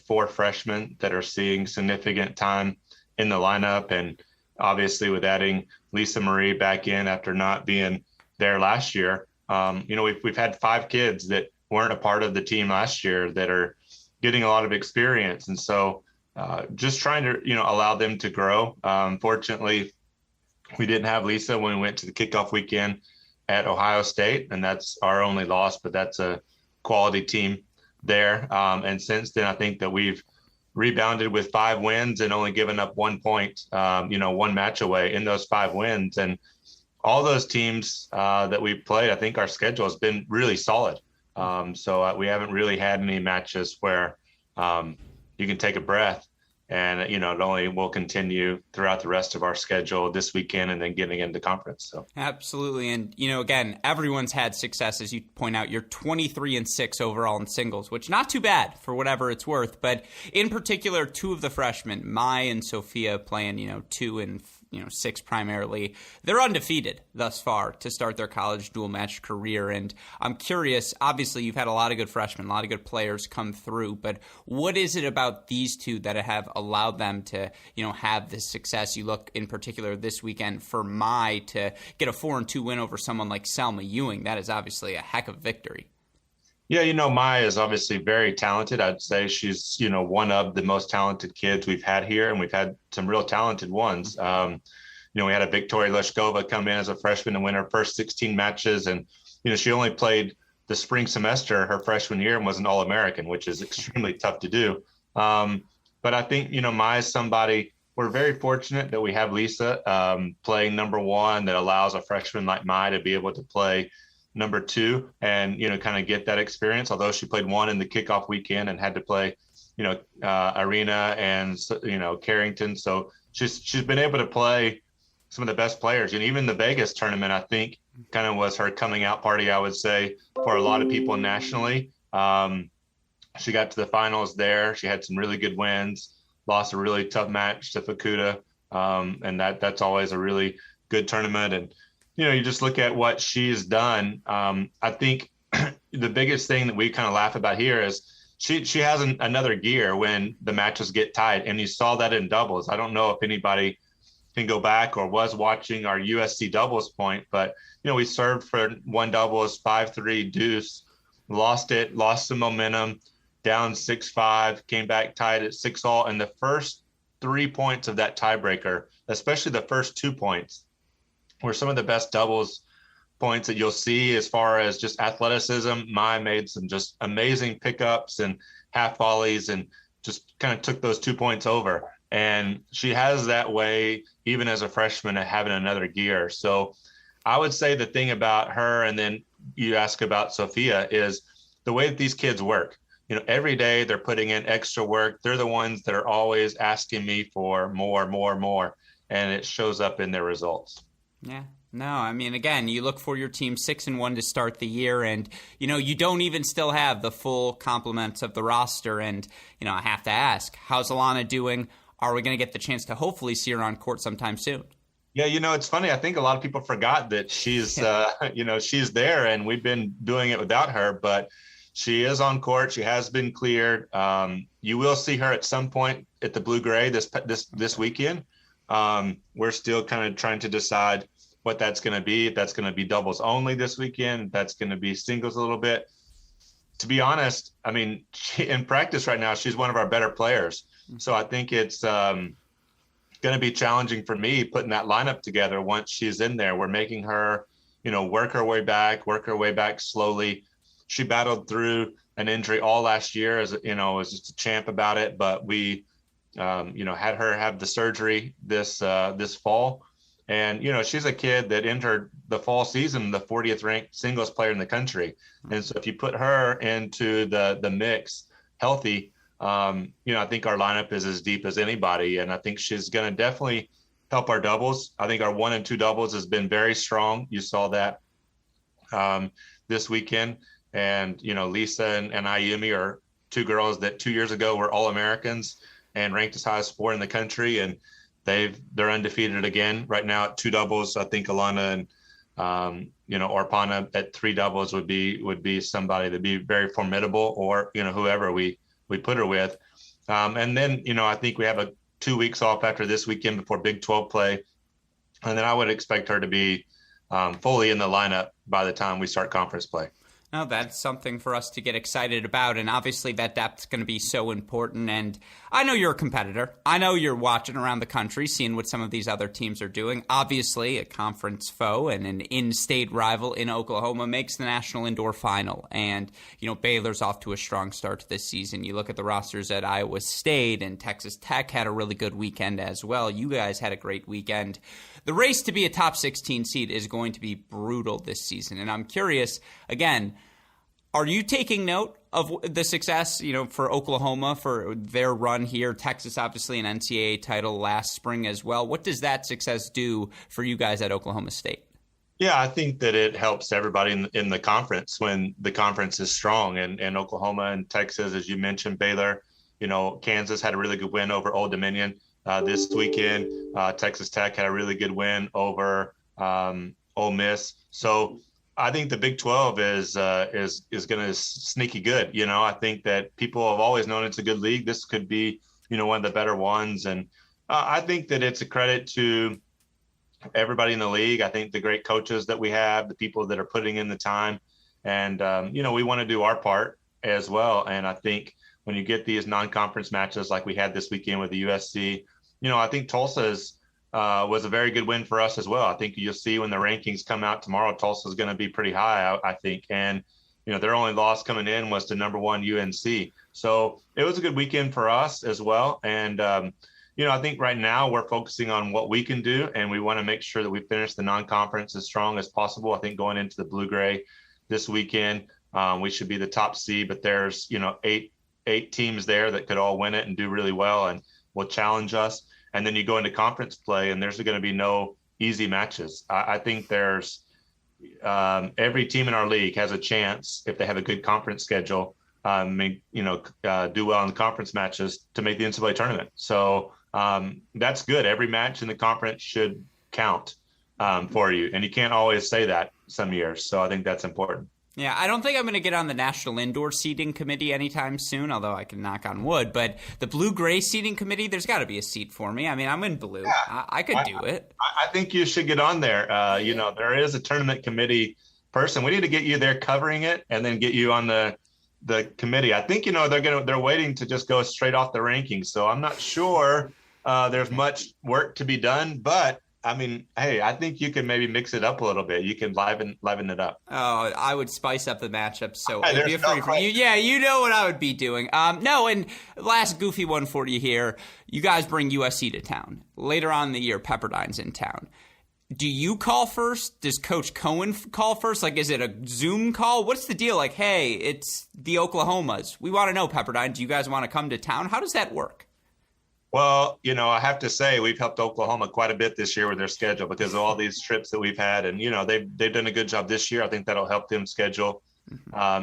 4 freshmen that are seeing significant time in the lineup. And obviously with adding Lisa Marie back in after not being there last year, we've had 5 kids that weren't a part of the team last year that are getting a lot of experience. And so just trying to, allow them to grow. Fortunately, we didn't have Lisa when we went to the kickoff weekend at Ohio State, and that's our only loss, but that's a quality team there. And since then, I think that we've rebounded with 5 wins and only given up 1 point, 1 match away in those 5 wins. And all those teams that we played, I think our schedule has been really solid. So we haven't really had any matches where you can take a breath. And, it only will continue throughout the rest of our schedule this weekend and then getting into conference. So absolutely. And, again, everyone's had success. As you point out, you're 23-6 overall in singles, which not too bad for whatever it's worth. But in particular, 2 of the freshmen, Mai and Sophia, playing, 2 and 6 primarily, they're undefeated thus far to start their college dual match career. And I'm curious, obviously you've had a lot of good freshmen, a lot of good players come through, but what is it about these 2 that have allowed them to, have this success? You look in particular this weekend for Mai to get a 4-2 win over someone like Selma Ewing. That is obviously a heck of a victory. Yeah, Mai is obviously very talented. I'd say she's, one of the most talented kids we've had here, and we've had some real talented ones. We had a Victoria Leshkova come in as a freshman and win her first 16 matches. And, she only played the spring semester her freshman year and was an All-American, which is extremely tough to do. But I think, Mai is somebody, we're very fortunate that we have Lisa playing number 1 that allows a freshman like Mai to be able to play number 2 and, kind of get that experience, although she played 1 in the kickoff weekend and had to play, Arena and, Carrington. So she's been able to play some of the best players. And even the Vegas tournament, I think, kind of was her coming out party, I would say, for a lot of people nationally. She got to the finals there. She had some really good wins, lost a really tough match to Fukuda. And that's always a really good tournament. And, you just look at what she's done. I think the biggest thing that we kind of laugh about here is she has another gear when the matches get tight. And you saw that in doubles. I don't know if anybody can go back or was watching our USC doubles point, but, we served for 1 doubles, 5-3 deuce, lost some momentum, down 6-5, came back tied at 6-all. And the first 3 points of that tiebreaker, especially the first 2 points, were some of the best doubles points that you'll see as far as just athleticism. Mai made some just amazing pickups and half volleys and just kind of took those 2 points over. And she has that way, even as a freshman, of having another gear. So I would say the thing about her, and then you ask about Sophia, is the way that these kids work. Every day they're putting in extra work. They're the ones that are always asking me for more, and it shows up in their results. Yeah. No, I mean, again, you look for your team 6-1 to start the year, and, you don't even still have the full complement of the roster. And, I have to ask, how's Alana doing? Are we going to get the chance to hopefully see her on court sometime soon? Yeah, it's funny. I think a lot of people forgot that she's, she's there, and we've been doing it without her, but she is on court. She has been cleared. You will see her at some point at the Blue Gray this weekend. We're still kind of trying to decide what that's going to be. If that's going to be doubles only this weekend, if that's going to be singles a little bit. To be honest, I mean, in practice right now, she's one of our better players. So I think it's going to be challenging for me putting that lineup together once she's in there. We're making her, work her way back slowly. She battled through an injury all last year, as was just a champ about it. But we, had her have the surgery this fall. And, she's a kid that entered the fall season, the 40th ranked singles player in the country. And so if you put her into the mix healthy, I think our lineup is as deep as anybody. And I think she's going to definitely help our doubles. I think our 1 and 2 doubles has been very strong. You saw that this weekend. And, Lisa and Ayumi are 2 girls that 2 years ago were All-Americans and ranked as high as 4 in the country. And they're undefeated again right now at 2 doubles. I think Alana and Orpana at 3 doubles would be somebody that'd be very formidable, or whoever we put her with. And then I think we have 2 weeks off after this weekend before Big 12 play, and then I would expect her to be fully in the lineup by the time we start conference play. No, that's something for us to get excited about. And obviously that depth's going to be so important. And I know you're a competitor. I know you're watching around the country, seeing what some of these other teams are doing. Obviously, a conference foe and an in-state rival in Oklahoma makes the National Indoor Final. And, Baylor's off to a strong start to this season. You look at the rosters at Iowa State, and Texas Tech had a really good weekend as well. You guys had a great weekend. The race to be a top 16 seed is going to be brutal this season. And I'm curious, again, are you taking note of the success, for Oklahoma, for their run here? Texas, obviously, an NCAA title last spring as well. What does that success do for you guys at Oklahoma State? Yeah, I think that it helps everybody in the conference when the conference is strong. And Oklahoma and Texas, as you mentioned, Baylor, Kansas had a really good win over Old Dominion this weekend. Texas Tech had a really good win over Ole Miss. So I think the Big 12 is going to sneaky good. I think that people have always known it's a good league. This could be, one of the better ones. And I think that it's a credit to everybody in the league. I think the great coaches that we have, the people that are putting in the time, and, we want to do our part as well. And I think when you get these non-conference matches like we had this weekend with the USC, I think Tulsa's was a very good win for us as well. I think you'll see when the rankings come out tomorrow, Tulsa's going to be pretty high, I think. And, their only loss coming in was to number 1 UNC. So it was a good weekend for us as well. And, I think right now we're focusing on what we can do, and we want to make sure that we finish the non-conference as strong as possible. I think going into the Blue-Gray this weekend, we should be the top seed, but there's, 8 teams there that could all win it and do really well and will challenge us. And then you go into conference play, and there's going to be no easy matches. I think there's every team in our league has a chance, if they have a good conference schedule, do well in the conference matches to make the NCAA tournament. So that's good. Every match in the conference should count for you. And you can't always say that some years. So I think that's important. Yeah, I don't think I'm going to get on the National Indoor Seating Committee anytime soon, although I can knock on wood. But the Blue-Gray Seating Committee, there's got to be a seat for me. I mean, I'm in blue. Yeah, I could do it. I think you should get on there. There is a tournament committee person. We need to get you there covering it and then get you on the committee. I think, they're waiting to just go straight off the rankings. So I'm not sure there's much work to be done, but I mean, hey, I think you can maybe mix it up a little bit. You can liven it up. Oh, I would spice up the matchup. So it'd be a free for you. Yeah, you know what I would be doing. No, and last goofy one for you here. You guys bring USC to town. Later on in the year, Pepperdine's in town. Do you call first? Does Coach Cohen call first? Like, is it a Zoom call? What's the deal? Like, hey, it's the Oklahomas. We want to know, Pepperdine, do you guys want to come to town? How does that work? Well, I have to say we've helped Oklahoma quite a bit this year with their schedule because of all these trips that we've had. And, they've done a good job this year. I think that'll help them schedule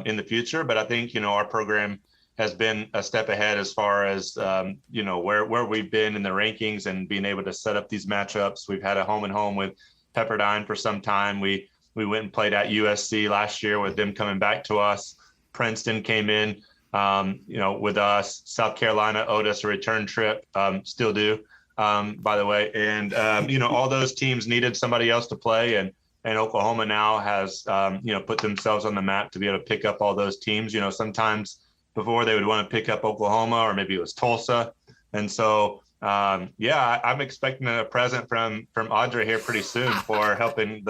in the future. But I think, our program has been a step ahead as far as, where we've been in the rankings and being able to set up these matchups. We've had a home and home with Pepperdine for some time. We went and played at USC last year with them coming back to us. Princeton came in. With us. South Carolina owed us a return trip, still do, by the way. And, all those teams needed somebody else to play. And Oklahoma now has, put themselves on the map to be able to pick up all those teams. Sometimes before they would want to pick up Oklahoma, or maybe it was Tulsa. And so, I'm expecting a present from Audrey here pretty soon for helping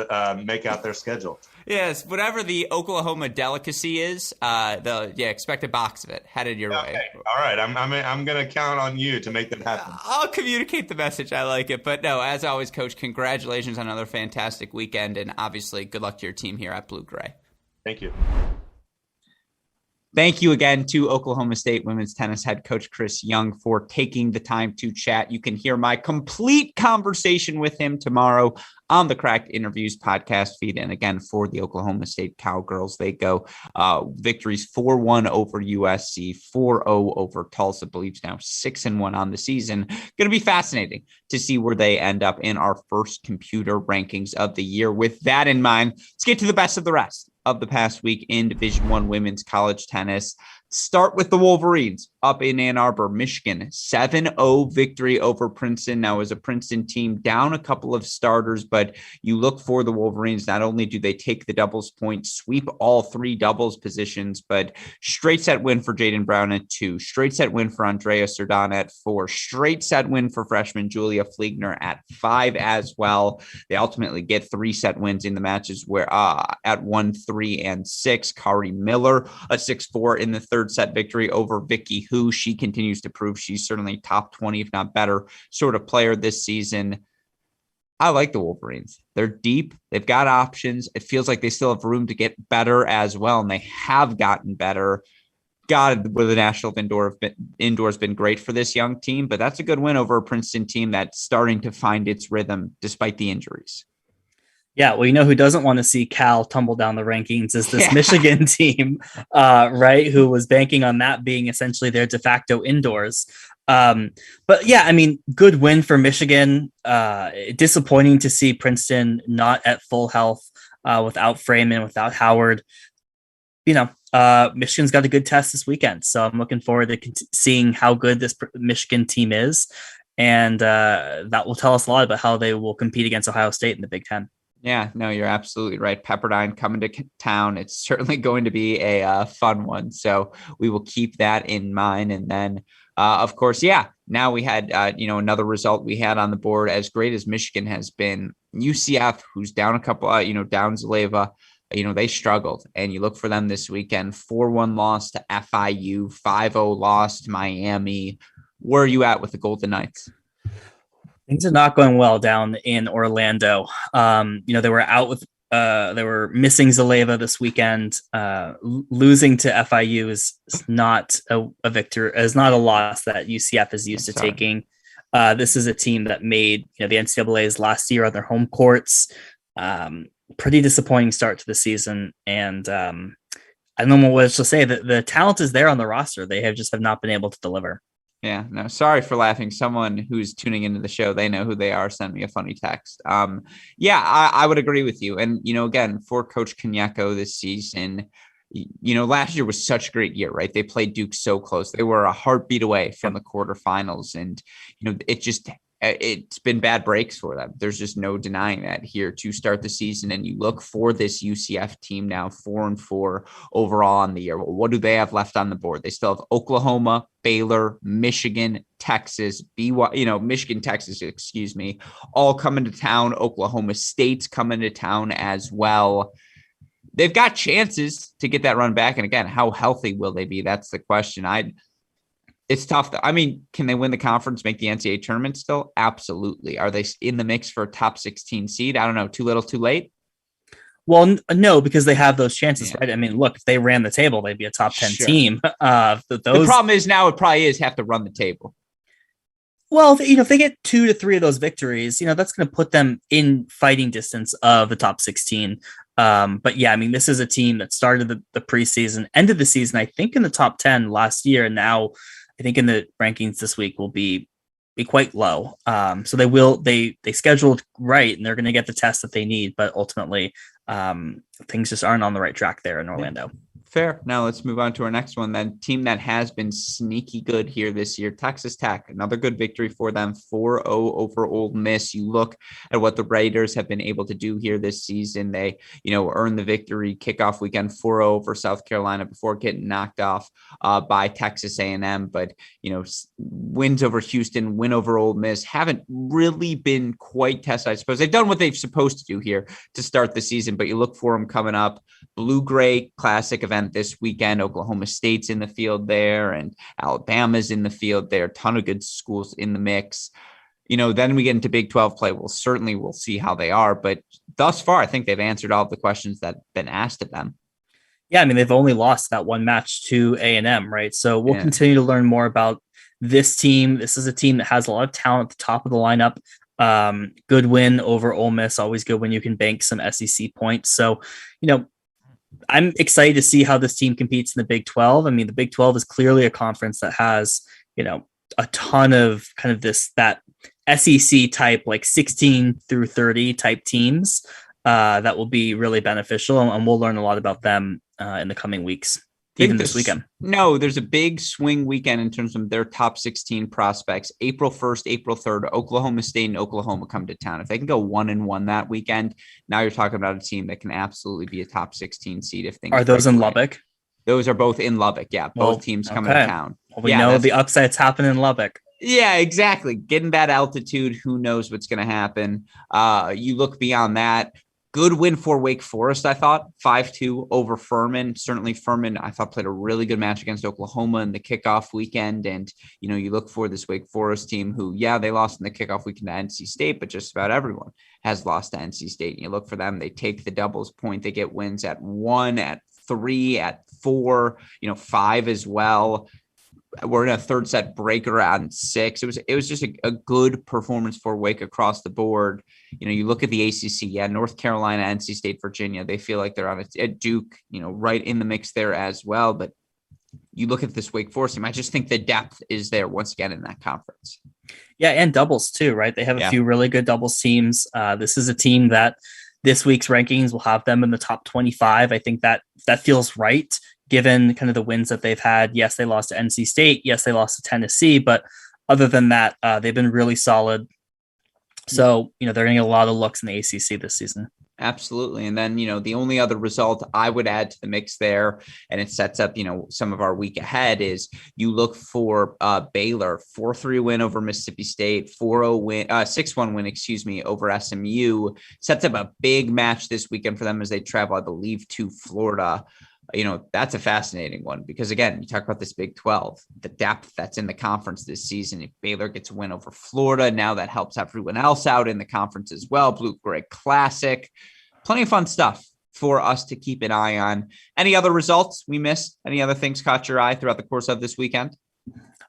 make out their schedule. Yes, whatever the Oklahoma delicacy is, expect a box of it headed your way. All right, I'm gonna count on you to make that happen. I'll communicate the message. I like it, but no, as always, Coach, congratulations on another fantastic weekend, and obviously, good luck to your team here at Blue Gray. Thank you. Thank you again to Oklahoma State women's tennis head coach Chris Young for taking the time to chat. You can hear my complete conversation with him tomorrow on the Cracked Interviews podcast feed. And again, for the Oklahoma State Cowgirls, they go victories 4-1 over USC, 4-0 over Tulsa, believes now 6-1 on the season. Going to be fascinating to see where they end up in our first computer rankings of the year. With that in mind, let's get to the best of the rest of the past week in Division I women's college tennis. Start with the Wolverines up in Ann Arbor, Michigan, 7-0 victory over Princeton. Now, as a Princeton team down a couple of starters, but you look for the Wolverines. Not only do they take the doubles point, sweep all three doubles positions, but straight set win for Jaden Brown at 2, straight set win for Andrea Serdana at 4, straight set win for freshman Julia Fliegner at 5 as well. They ultimately get 3 set wins in the matches where at 1, 3, and 6. Kari Miller, a 6-4 in the third set victory over Vicky Hu. She continues to prove she's certainly top 20, if not better, sort of player this season. I like the Wolverines. They're deep. They've got options. It feels like they still have room to get better as well, and they have gotten better. God, with the National Indoor has been great for this young team, but that's a good win over a Princeton team that's starting to find its rhythm despite the injuries. Yeah, well, you know who doesn't want to see Cal tumble down the rankings is this Michigan team, right? Who was banking on that being essentially their de facto indoors. But yeah, I mean, good win for Michigan. Disappointing to see Princeton not at full health without Freeman, without Howard. You know, Michigan's got a good test this weekend, so I'm looking forward to seeing how good this Michigan team is, and that will tell us a lot about how they will compete against Ohio State in the Big Ten. Yeah, no, you're absolutely right. Pepperdine coming to town. It's certainly going to be a fun one. So we will keep that in mind. And then, of course, now we had, another result we had on the board. As great as Michigan has been, UCF, who's down a couple, down Zaleva, they struggled. And you look for them this weekend, 4-1 loss to FIU, 5-0 loss to Miami. Where are you at with the Golden Knights? Things are not going well down in Orlando. They were out with, they were missing Zaleva this weekend. Losing to FIU is not a victory, is not a loss that UCF is used to taking. This is a team that made the NCAA's last year on their home courts. Pretty disappointing start to the season, and I don't know what else to say. The talent is there on the roster. They have not been able to deliver. Yeah, no, sorry for laughing. Someone who's tuning into the show, they know who they are. Send me a funny text. I would agree with you. And, again, for Coach Kanyeko this season, last year was such a great year, right? They played Duke so close. They were a heartbeat away from the quarterfinals. And, it's been bad breaks for them. There's just no denying that here to start the season. And you look for this UCF team now 4-4 overall on the year. Well, what do they have left on the board? They still have Oklahoma, Baylor, Michigan, Texas, Michigan, Texas, all coming to town. Oklahoma State's coming to town as well. They've got chances to get that run back. And again, how healthy will they be? That's the question. It's tough. Can they win the conference, make the NCAA tournament still? Absolutely. Are they in the mix for a top 16 seed? I don't know. Too little, too late? Well, no, because they have those chances, right? Look, if they ran the table, they'd be a top 10 team. The problem is now it probably is have to run the table. Well, if they get 2 to 3 of those victories, that's going to put them in fighting distance of the top 16. But yeah, this is a team that started the preseason, ended the season, I think, in the top 10 last year, and now I think in the rankings this week will be quite low. So they scheduled right, and they're going to get the test that they need, but ultimately things just aren't on the right track there in Orlando. Fair. Now let's move on to our next one then. Team that has been sneaky good here this year, Texas Tech. Another good victory for them, 4-0 over Ole Miss. You look at what the Raiders have been able to do here this season. They, earned the victory kickoff weekend 4-0 over South Carolina before getting knocked off by Texas A&M. But, wins over Houston, win over Ole Miss haven't really been quite tested, I suppose. They've done what they've supposed to do here to start the season, but you look for them coming up. Blue-Gray Classic event this weekend. Oklahoma State's in the field there, and Alabama's in the field there. A ton of good schools in the mix. Then we get into Big 12 play. We'll see how they are, but thus far, I think they've answered all of the questions that have been asked of them. Yeah, I mean, they've only lost that one match to A&M, right? So we'll continue to learn more about this team. This is a team that has a lot of talent at the top of the lineup. Good win over Ole Miss. Always good when you can bank some SEC points. So, I'm excited to see how this team competes in the Big 12. I mean, the Big 12 is clearly a conference that has, a ton of kind of that SEC type, like 16 through 30 type teams that will be really beneficial. And we'll learn a lot about them in the coming weeks, even this weekend. No, there's a big swing weekend in terms of their top 16 prospects. April 1st, April 3rd, Oklahoma State and Oklahoma come to town. If they can go 1-1 that weekend, now you're talking about a team that can absolutely be a top 16 seed. If things are those in Lubbock? Those are both in Lubbock. Yeah, both teams coming to town. Well, we know the upsets happen in Lubbock. Yeah, exactly. Getting that altitude, who knows what's going to happen. You look beyond that. Good win for Wake Forest, I thought, 5-2 over Furman. Certainly Furman, I thought, played a really good match against Oklahoma in the kickoff weekend. And, you look for this Wake Forest team who, they lost in the kickoff weekend to NC State, but just about everyone has lost to NC State. And you look for them, they take the doubles point. They get wins at 1, at 3, at 4, 5 as well. We're in a third set breaker on 6. It was just a good performance for Wake across the board. You look at the ACC, North Carolina, NC State, Virginia, they feel like they're on a Duke, right in the mix there as well. But you look at this Wake Forest team, I just think the depth is there once again in that conference. Yeah, and doubles too, right? They have a few really good doubles teams. This is a team that this week's rankings will have them in the top 25. I think that feels right, given kind of the wins that they've had. Yes, they lost to NC State. Yes, they lost to Tennessee. But other than that, they've been really solid. So, they're going to get a lot of looks in the ACC this season. Absolutely. And then, the only other result I would add to the mix there, and it sets up, some of our week ahead, is you look for Baylor, 4-3 win over Mississippi State, 4-0 win, 6-1 win, over SMU. Sets up a big match this weekend for them as they travel, I believe, to Florida. That's a fascinating one because, again, you talk about this Big 12, the depth that's in the conference this season. If Baylor gets a win over Florida, now that helps everyone else out in the conference as well. Blue-Gray Classic, plenty of fun stuff for us to keep an eye on. Any other results we missed? Any other things caught your eye throughout the course of this weekend?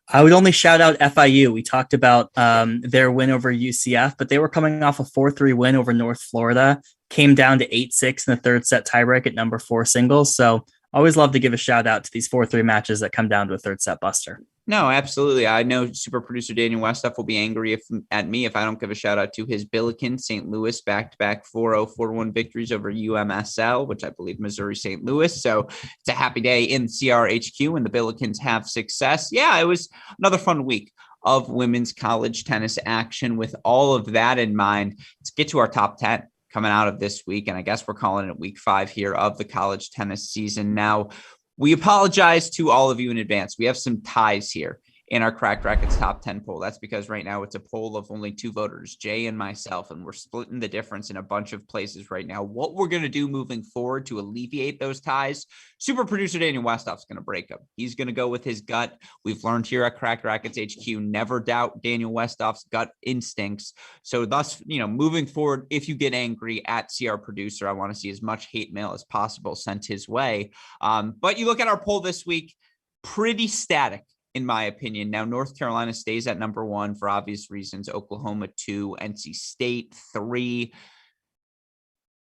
I would only shout out FIU. We talked about their win over UCF, but they were coming off a 4-3 win over North Florida, came down to 8-6 in the third set tiebreak at number 4 singles. So always love to give a shout out to these 4-3 matches that come down to a third set buster. No, absolutely. I know super producer Daniel Westhoff will be angry at me if I don't give a shout out to his Billikens, St. Louis, back-to-back 4-0, 4-1 victories over UMSL, which I believe Missouri St. Louis. So it's a happy day in CRHQ and the Billikens have success. Yeah, it was another fun week of women's college tennis action. With all of that in mind, let's get to our top 10 coming out of this week. And I guess we're calling it week 5 here of the college tennis season. Now, we apologize to all of you in advance. We have some ties here in our Cracked Racquets top 10 poll. That's because right now it's a poll of only 2 voters, Jay and myself, and we're splitting the difference in a bunch of places right now. What we're going to do moving forward to alleviate those ties, super producer Daniel Westhoff's going to break them. He's going to go with his gut. We've learned here at Cracked Racquets HQ, never doubt Daniel Westhoff's gut instincts. So thus, moving forward, if you get angry at CR producer, I want to see as much hate mail as possible sent his way. But you look at our poll this week, pretty static, in my opinion. Now, North Carolina stays at number 1 for obvious reasons. Oklahoma 2, NC State 3.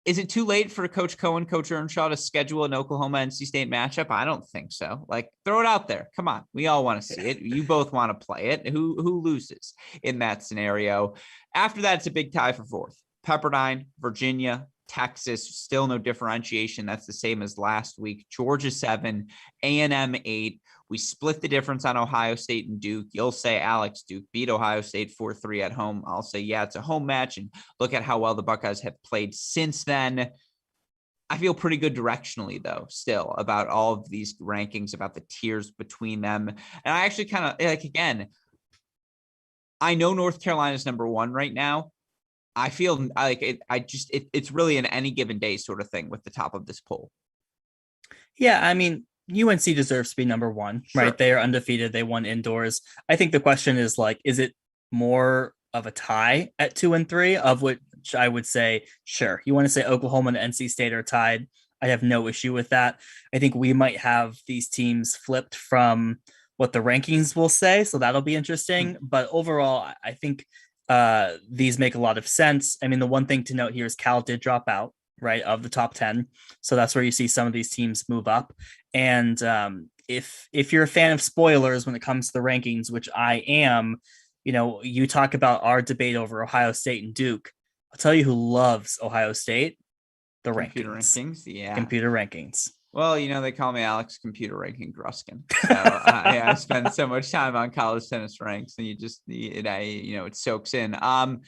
Is it too late for Coach Cohen, Coach Earnshaw to schedule an Oklahoma NC State matchup? I don't think so. Throw it out there. Come on. We all want to see it. You both want to play it. Who loses in that scenario? After that, it's a big tie for 4th. Pepperdine, Virginia, Texas, still no differentiation. That's the same as last week. Georgia 7, A&M 8. We split the difference on Ohio State and Duke. You'll say, Alex, Duke beat Ohio State 4-3 at home. I'll say, yeah, it's a home match. And look at how well the Buckeyes have played since then. I feel pretty good directionally, though, still about all of these rankings, about the tiers between them. And I actually kind of like, again, I know North Carolina is number 1 right now. I feel like it's really an any given day sort of thing with the top of this poll. Yeah, I mean, UNC deserves to be number 1, Sure. right? They are undefeated. They won indoors. I think the question is like, is it more of a tie at 2 and 3, of which I would say, sure. You want to say Oklahoma and NC State are tied. I have no issue with that. I think we might have these teams flipped from what the rankings will say. So that'll be interesting. But overall, I think these make a lot of sense. I mean, the one thing to note here is Cal did drop out, right, of the top 10. So that's where you see some of these teams move up. And if you're a fan of spoilers when it comes to the rankings, which I am, you talk about our debate over Ohio State and Duke. I'll tell you who loves Ohio State, the Computer rankings. Yeah. Computer rankings. Well, they call me Alex Computer Ranking Gruskin. So, I spend so much time on college tennis ranks, and it soaks in. And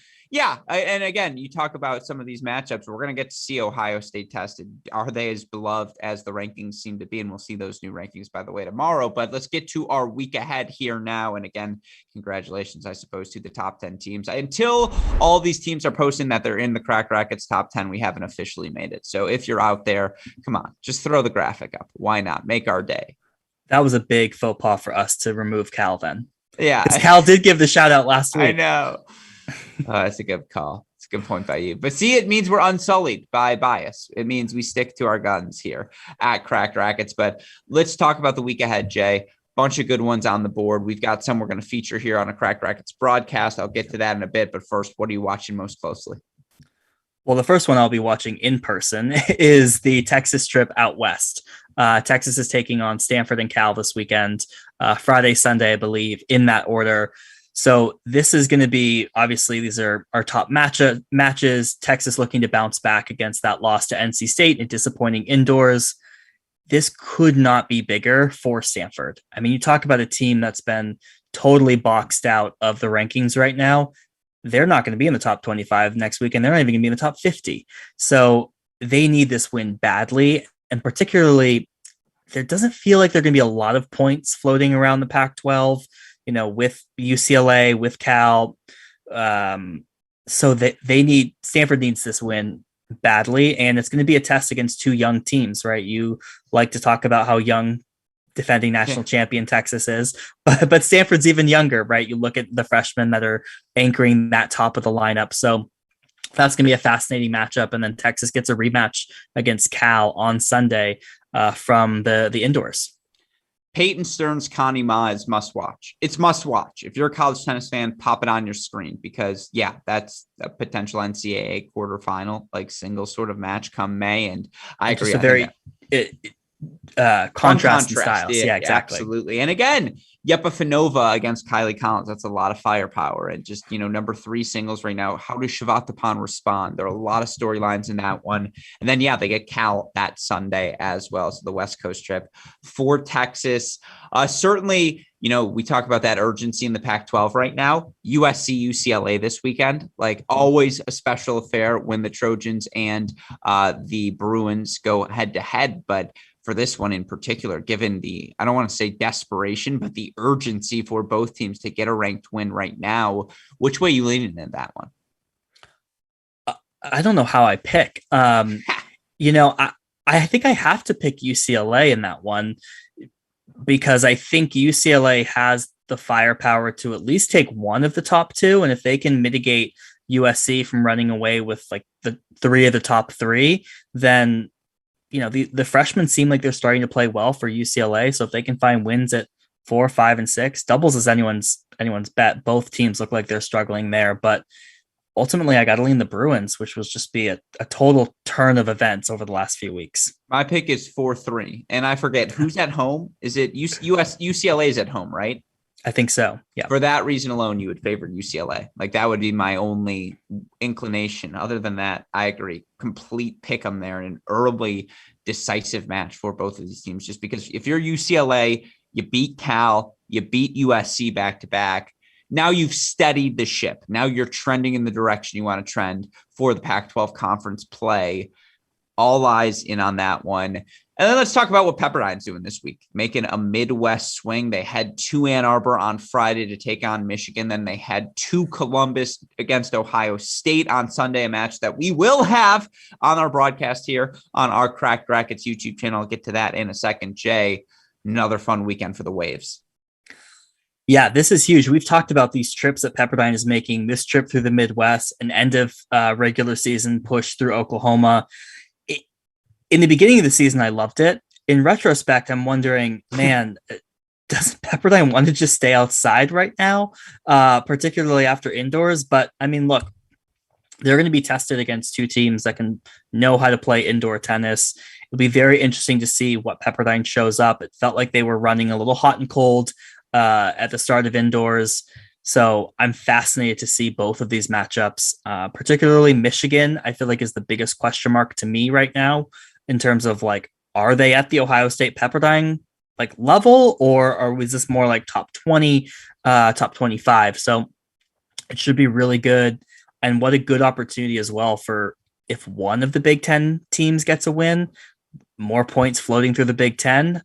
again, you talk about some of these matchups. We're going to get to see Ohio State tested. Are they as beloved as the rankings seem to be? And we'll see those new rankings, by the way, tomorrow. But let's get to our week ahead here now. And again, congratulations, I suppose, to the top 10 teams. Until all these teams are posting that they're in the Cracked Racquets top 10, we haven't officially made it. So if you're out there, come on, just throw the graphic up. Why not? Make our day. That was a big faux pas for us to remove Cal then. Yeah. Cal did give the shout out last week. I know. That's a good call. It's a good point by you. But see, it means we're unsullied by bias. It means we stick to our guns here at Cracked Racquets. But let's talk about the week ahead, Jay. Bunch of good ones on the board. We've got some we're going to feature here on a Cracked Racquets broadcast. I'll get to that in a bit. But first, what are you watching most closely? Well, the first one I'll be watching in person is the Texas trip out west. Texas is taking on Stanford and Cal this weekend, Friday, Sunday, I believe, in that order. So this is going to be, obviously, these are our top matches. Texas looking to bounce back against that loss to NC State and disappointing indoors. This could not be bigger for Stanford. I mean, you talk about a team that's been totally boxed out of the rankings right now. They're not going to be in the top 25 next week, and they're not even going to be in the top 50. So they need this win badly. And particularly, there doesn't feel like there are going to be a lot of points floating around the Pac-12, with UCLA, with Cal. So Stanford needs this win badly, and it's going to be a test against 2 young teams, right? You like to talk about how young defending national champion Texas is, but Stanford's even younger, right? You look at the freshmen that are anchoring that top of the lineup. So that's going to be a fascinating matchup. And then Texas gets a rematch against Cal on Sunday from the indoors. Peyton Stearns, Connie Ma is must watch. It's must watch. If you're a college tennis fan, pop it on your screen because that's a potential NCAA quarterfinal, like single sort of match come May. And I agree. Just a very contrast in styles. Yeah, exactly. Absolutely. And again, Yepa Fanova against Kylie Collins. That's a lot of firepower. And just, number 3 singles right now. How does Shavatapan respond? There are a lot of storylines in that one. And then, they get Cal that Sunday as well. So the West Coast trip for Texas. Certainly, we talk about that urgency in the Pac-12 right now. USC, UCLA this weekend, like always a special affair when the Trojans and the Bruins go head to head. But for this one in particular, given the, I don't want to say desperation, but the urgency for both teams to get a ranked win right now, which way are you leaning in that one? I don't know how I pick. I think I have to pick UCLA in that one because I think UCLA has the firepower to at least take one of the top 2. And if they can mitigate USC from running away with like the 3 of the top 3, then the freshmen seem like they're starting to play well for UCLA. So if they can find wins at 4, 5, and 6, doubles is anyone's bet. Both teams look like they're struggling there, but ultimately I got to lean the Bruins, which will just be a total turn of events over the last few weeks. My pick is 4-3, and I forget who's at home. Is it UCLA is at home, right? I think so. Yeah. For that reason alone, you would favor UCLA. Like that would be my only inclination. Other than that, I agree. Complete pick 'em there in an early decisive match for both of these teams. Just because if you're UCLA, you beat Cal, you beat USC back to back. Now you've steadied the ship. Now you're trending in the direction you want to trend for the Pac-12 conference play. All eyes in on that one. And then let's talk about what Pepperdine's doing this week, making a Midwest swing. They head to Ann Arbor on Friday to take on Michigan. Then they head to Columbus against Ohio State on Sunday, a match that we will have on our broadcast here on our Cracked Racquets YouTube channel. I'll get to that in a second. Jay, another fun weekend for the Waves. Yeah, this is huge. We've talked about these trips that Pepperdine is making, this trip through the Midwest, an end of regular season push through Oklahoma. In the beginning of the season, I loved it. In retrospect, I'm wondering, man, does Pepperdine want to just stay outside right now, particularly after indoors? But I mean, look, they're going to be tested against two teams that can know how to play indoor tennis. It'll be very interesting to see what Pepperdine shows up. It felt like they were running a little hot and cold at the start of indoors. So I'm fascinated to see both of these matchups, particularly Michigan, I feel like is the biggest question mark to me right now in terms of like, are they at the Ohio State Pepperdine like level, or was this more like top 20, top 25? So it should be really good. And what a good opportunity as well for if one of the Big Ten teams gets a win, more points floating through the Big Ten.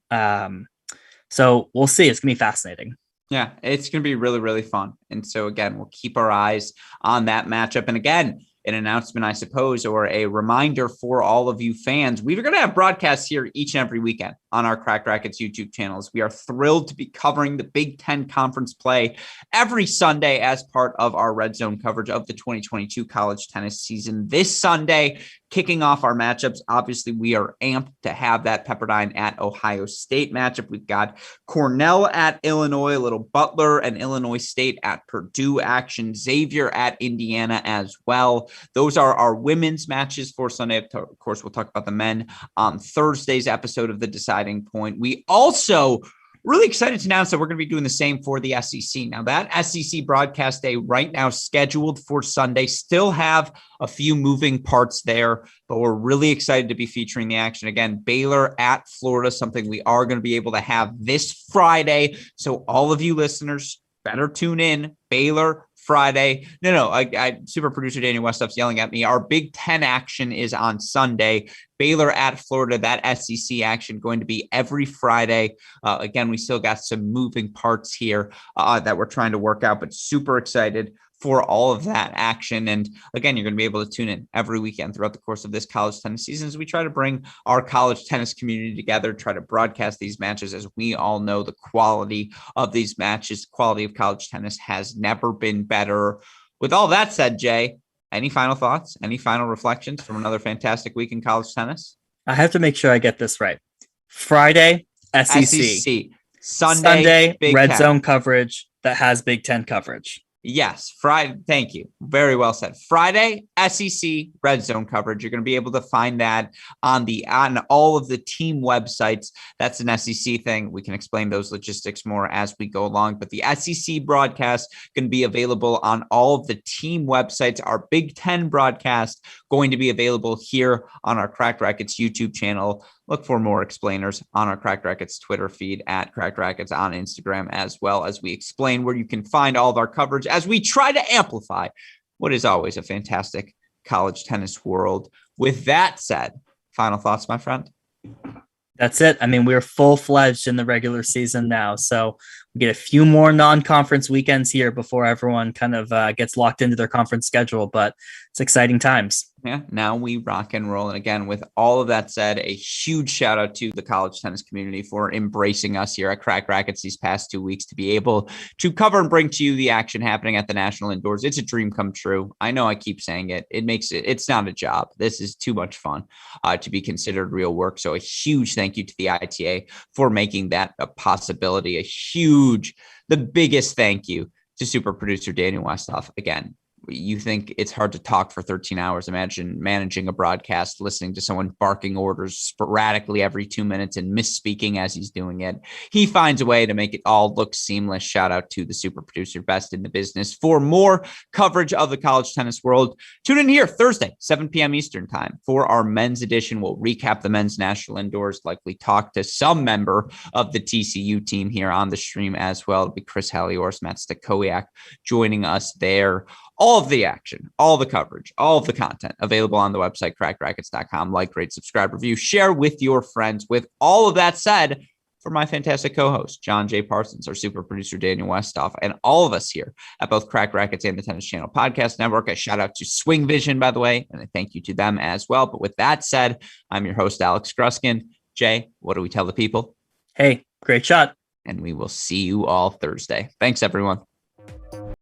So we'll see. It's going to be fascinating. Yeah, it's going to be really, really fun. And so, again, we'll keep our eyes on that matchup. And again, an announcement, I suppose, or a reminder for all of you fans. We're going to have broadcasts here each and every weekend on our Cracked Racquets YouTube channels. We are thrilled to be covering the Big Ten Conference play every Sunday as part of our Red Zone coverage of the 2022 college tennis season. This Sunday, kicking off our matchups, obviously we are amped to have that Pepperdine at Ohio State matchup. We've got Cornell at Illinois, little Butler and Illinois State at Purdue action, Xavier at Indiana as well. Those are our women's matches for Sunday. Of course, we'll talk about the men on Thursday's episode of The Deciding Point. We also really excited to announce that we're going to be doing the same for the SEC. Now, that SEC broadcast day right now scheduled for Sunday, still have a few moving parts there, but we're really excited to be featuring the action. Again, Baylor at Florida, something we are going to be able to have this Friday. So all of you listeners better tune in. Baylor Friday. I super producer Daniel Westhoff's yelling at me. Our Big Ten action is on Sunday. Baylor at Florida, that SEC action going to be every Friday. Again, we still got some moving parts here that we're trying to work out, but super excited for all of that action. And again, you're going to be able to tune in every weekend throughout the course of this college tennis season as we try to bring our college tennis community together, try to broadcast these matches. As we all know, the quality of these matches, quality of college tennis has never been better. With all that said, Jay, any final thoughts, any final reflections from another fantastic week in college tennis? I have to make sure I get this right. Friday, SEC. Sunday Red Zone coverage that has Big Ten coverage. Yes, Friday. Thank you. Very well said. Friday, SEC Red Zone coverage. You're going to be able to find that on all of the team websites. That's an SEC thing. We can explain those logistics more as we go along. But the SEC broadcast can be available on all of the team websites. Our Big Ten broadcast going to be available here on our Cracked Racquets YouTube channel. Look for more explainers on our Cracked Racquets Twitter feed at Cracked Racquets on Instagram, as well as we explain where you can find all of our coverage as we try to amplify what is always a fantastic college tennis world. With that said, final thoughts, my friend? That's it. I mean, we're full-fledged in the regular season now, so we get a few more non-conference weekends here before everyone kind of gets locked into their conference schedule, but it's exciting times. Yeah, now we rock and roll. And again, with all of that said, a huge shout out to the college tennis community for embracing us here at Cracked Racquets these past 2 weeks to be able to cover and bring to you the action happening at the National Indoors. It's a dream come true. I know I keep saying it. It's not a job. This is too much fun to be considered real work. So a huge thank you to the ITA for making that a possibility. The biggest thank you to super producer Daniel Westhoff. Again, you think it's hard to talk for 13 hours. Imagine managing a broadcast, listening to someone barking orders sporadically every 2 minutes and misspeaking as he's doing it. He finds a way to make it all look seamless. Shout out to the super producer, best in the business. For more coverage of the college tennis world, tune in here Thursday, 7 p.m. Eastern time for our men's edition. We'll recap the men's national indoors, likely talk to some member of the TCU team here on the stream as well. It'll be Chris Halliors, Matt Stakowiak joining us there. All of the action, all the coverage, all of the content available on the website, crackrackets.com. Like, rate, subscribe, review, share with your friends. With all of that said, for my fantastic co-host, John J. Parsons, our super producer, Daniel Westoff, and all of us here at both Crack Rackets and the Tennis Channel Podcast Network, a shout out to SwingVision, by the way, and a thank you to them as well. But with that said, I'm your host, Alex Gruskin. Jay, what do we tell the people? Hey, great shot. And we will see you all Thursday. Thanks, everyone.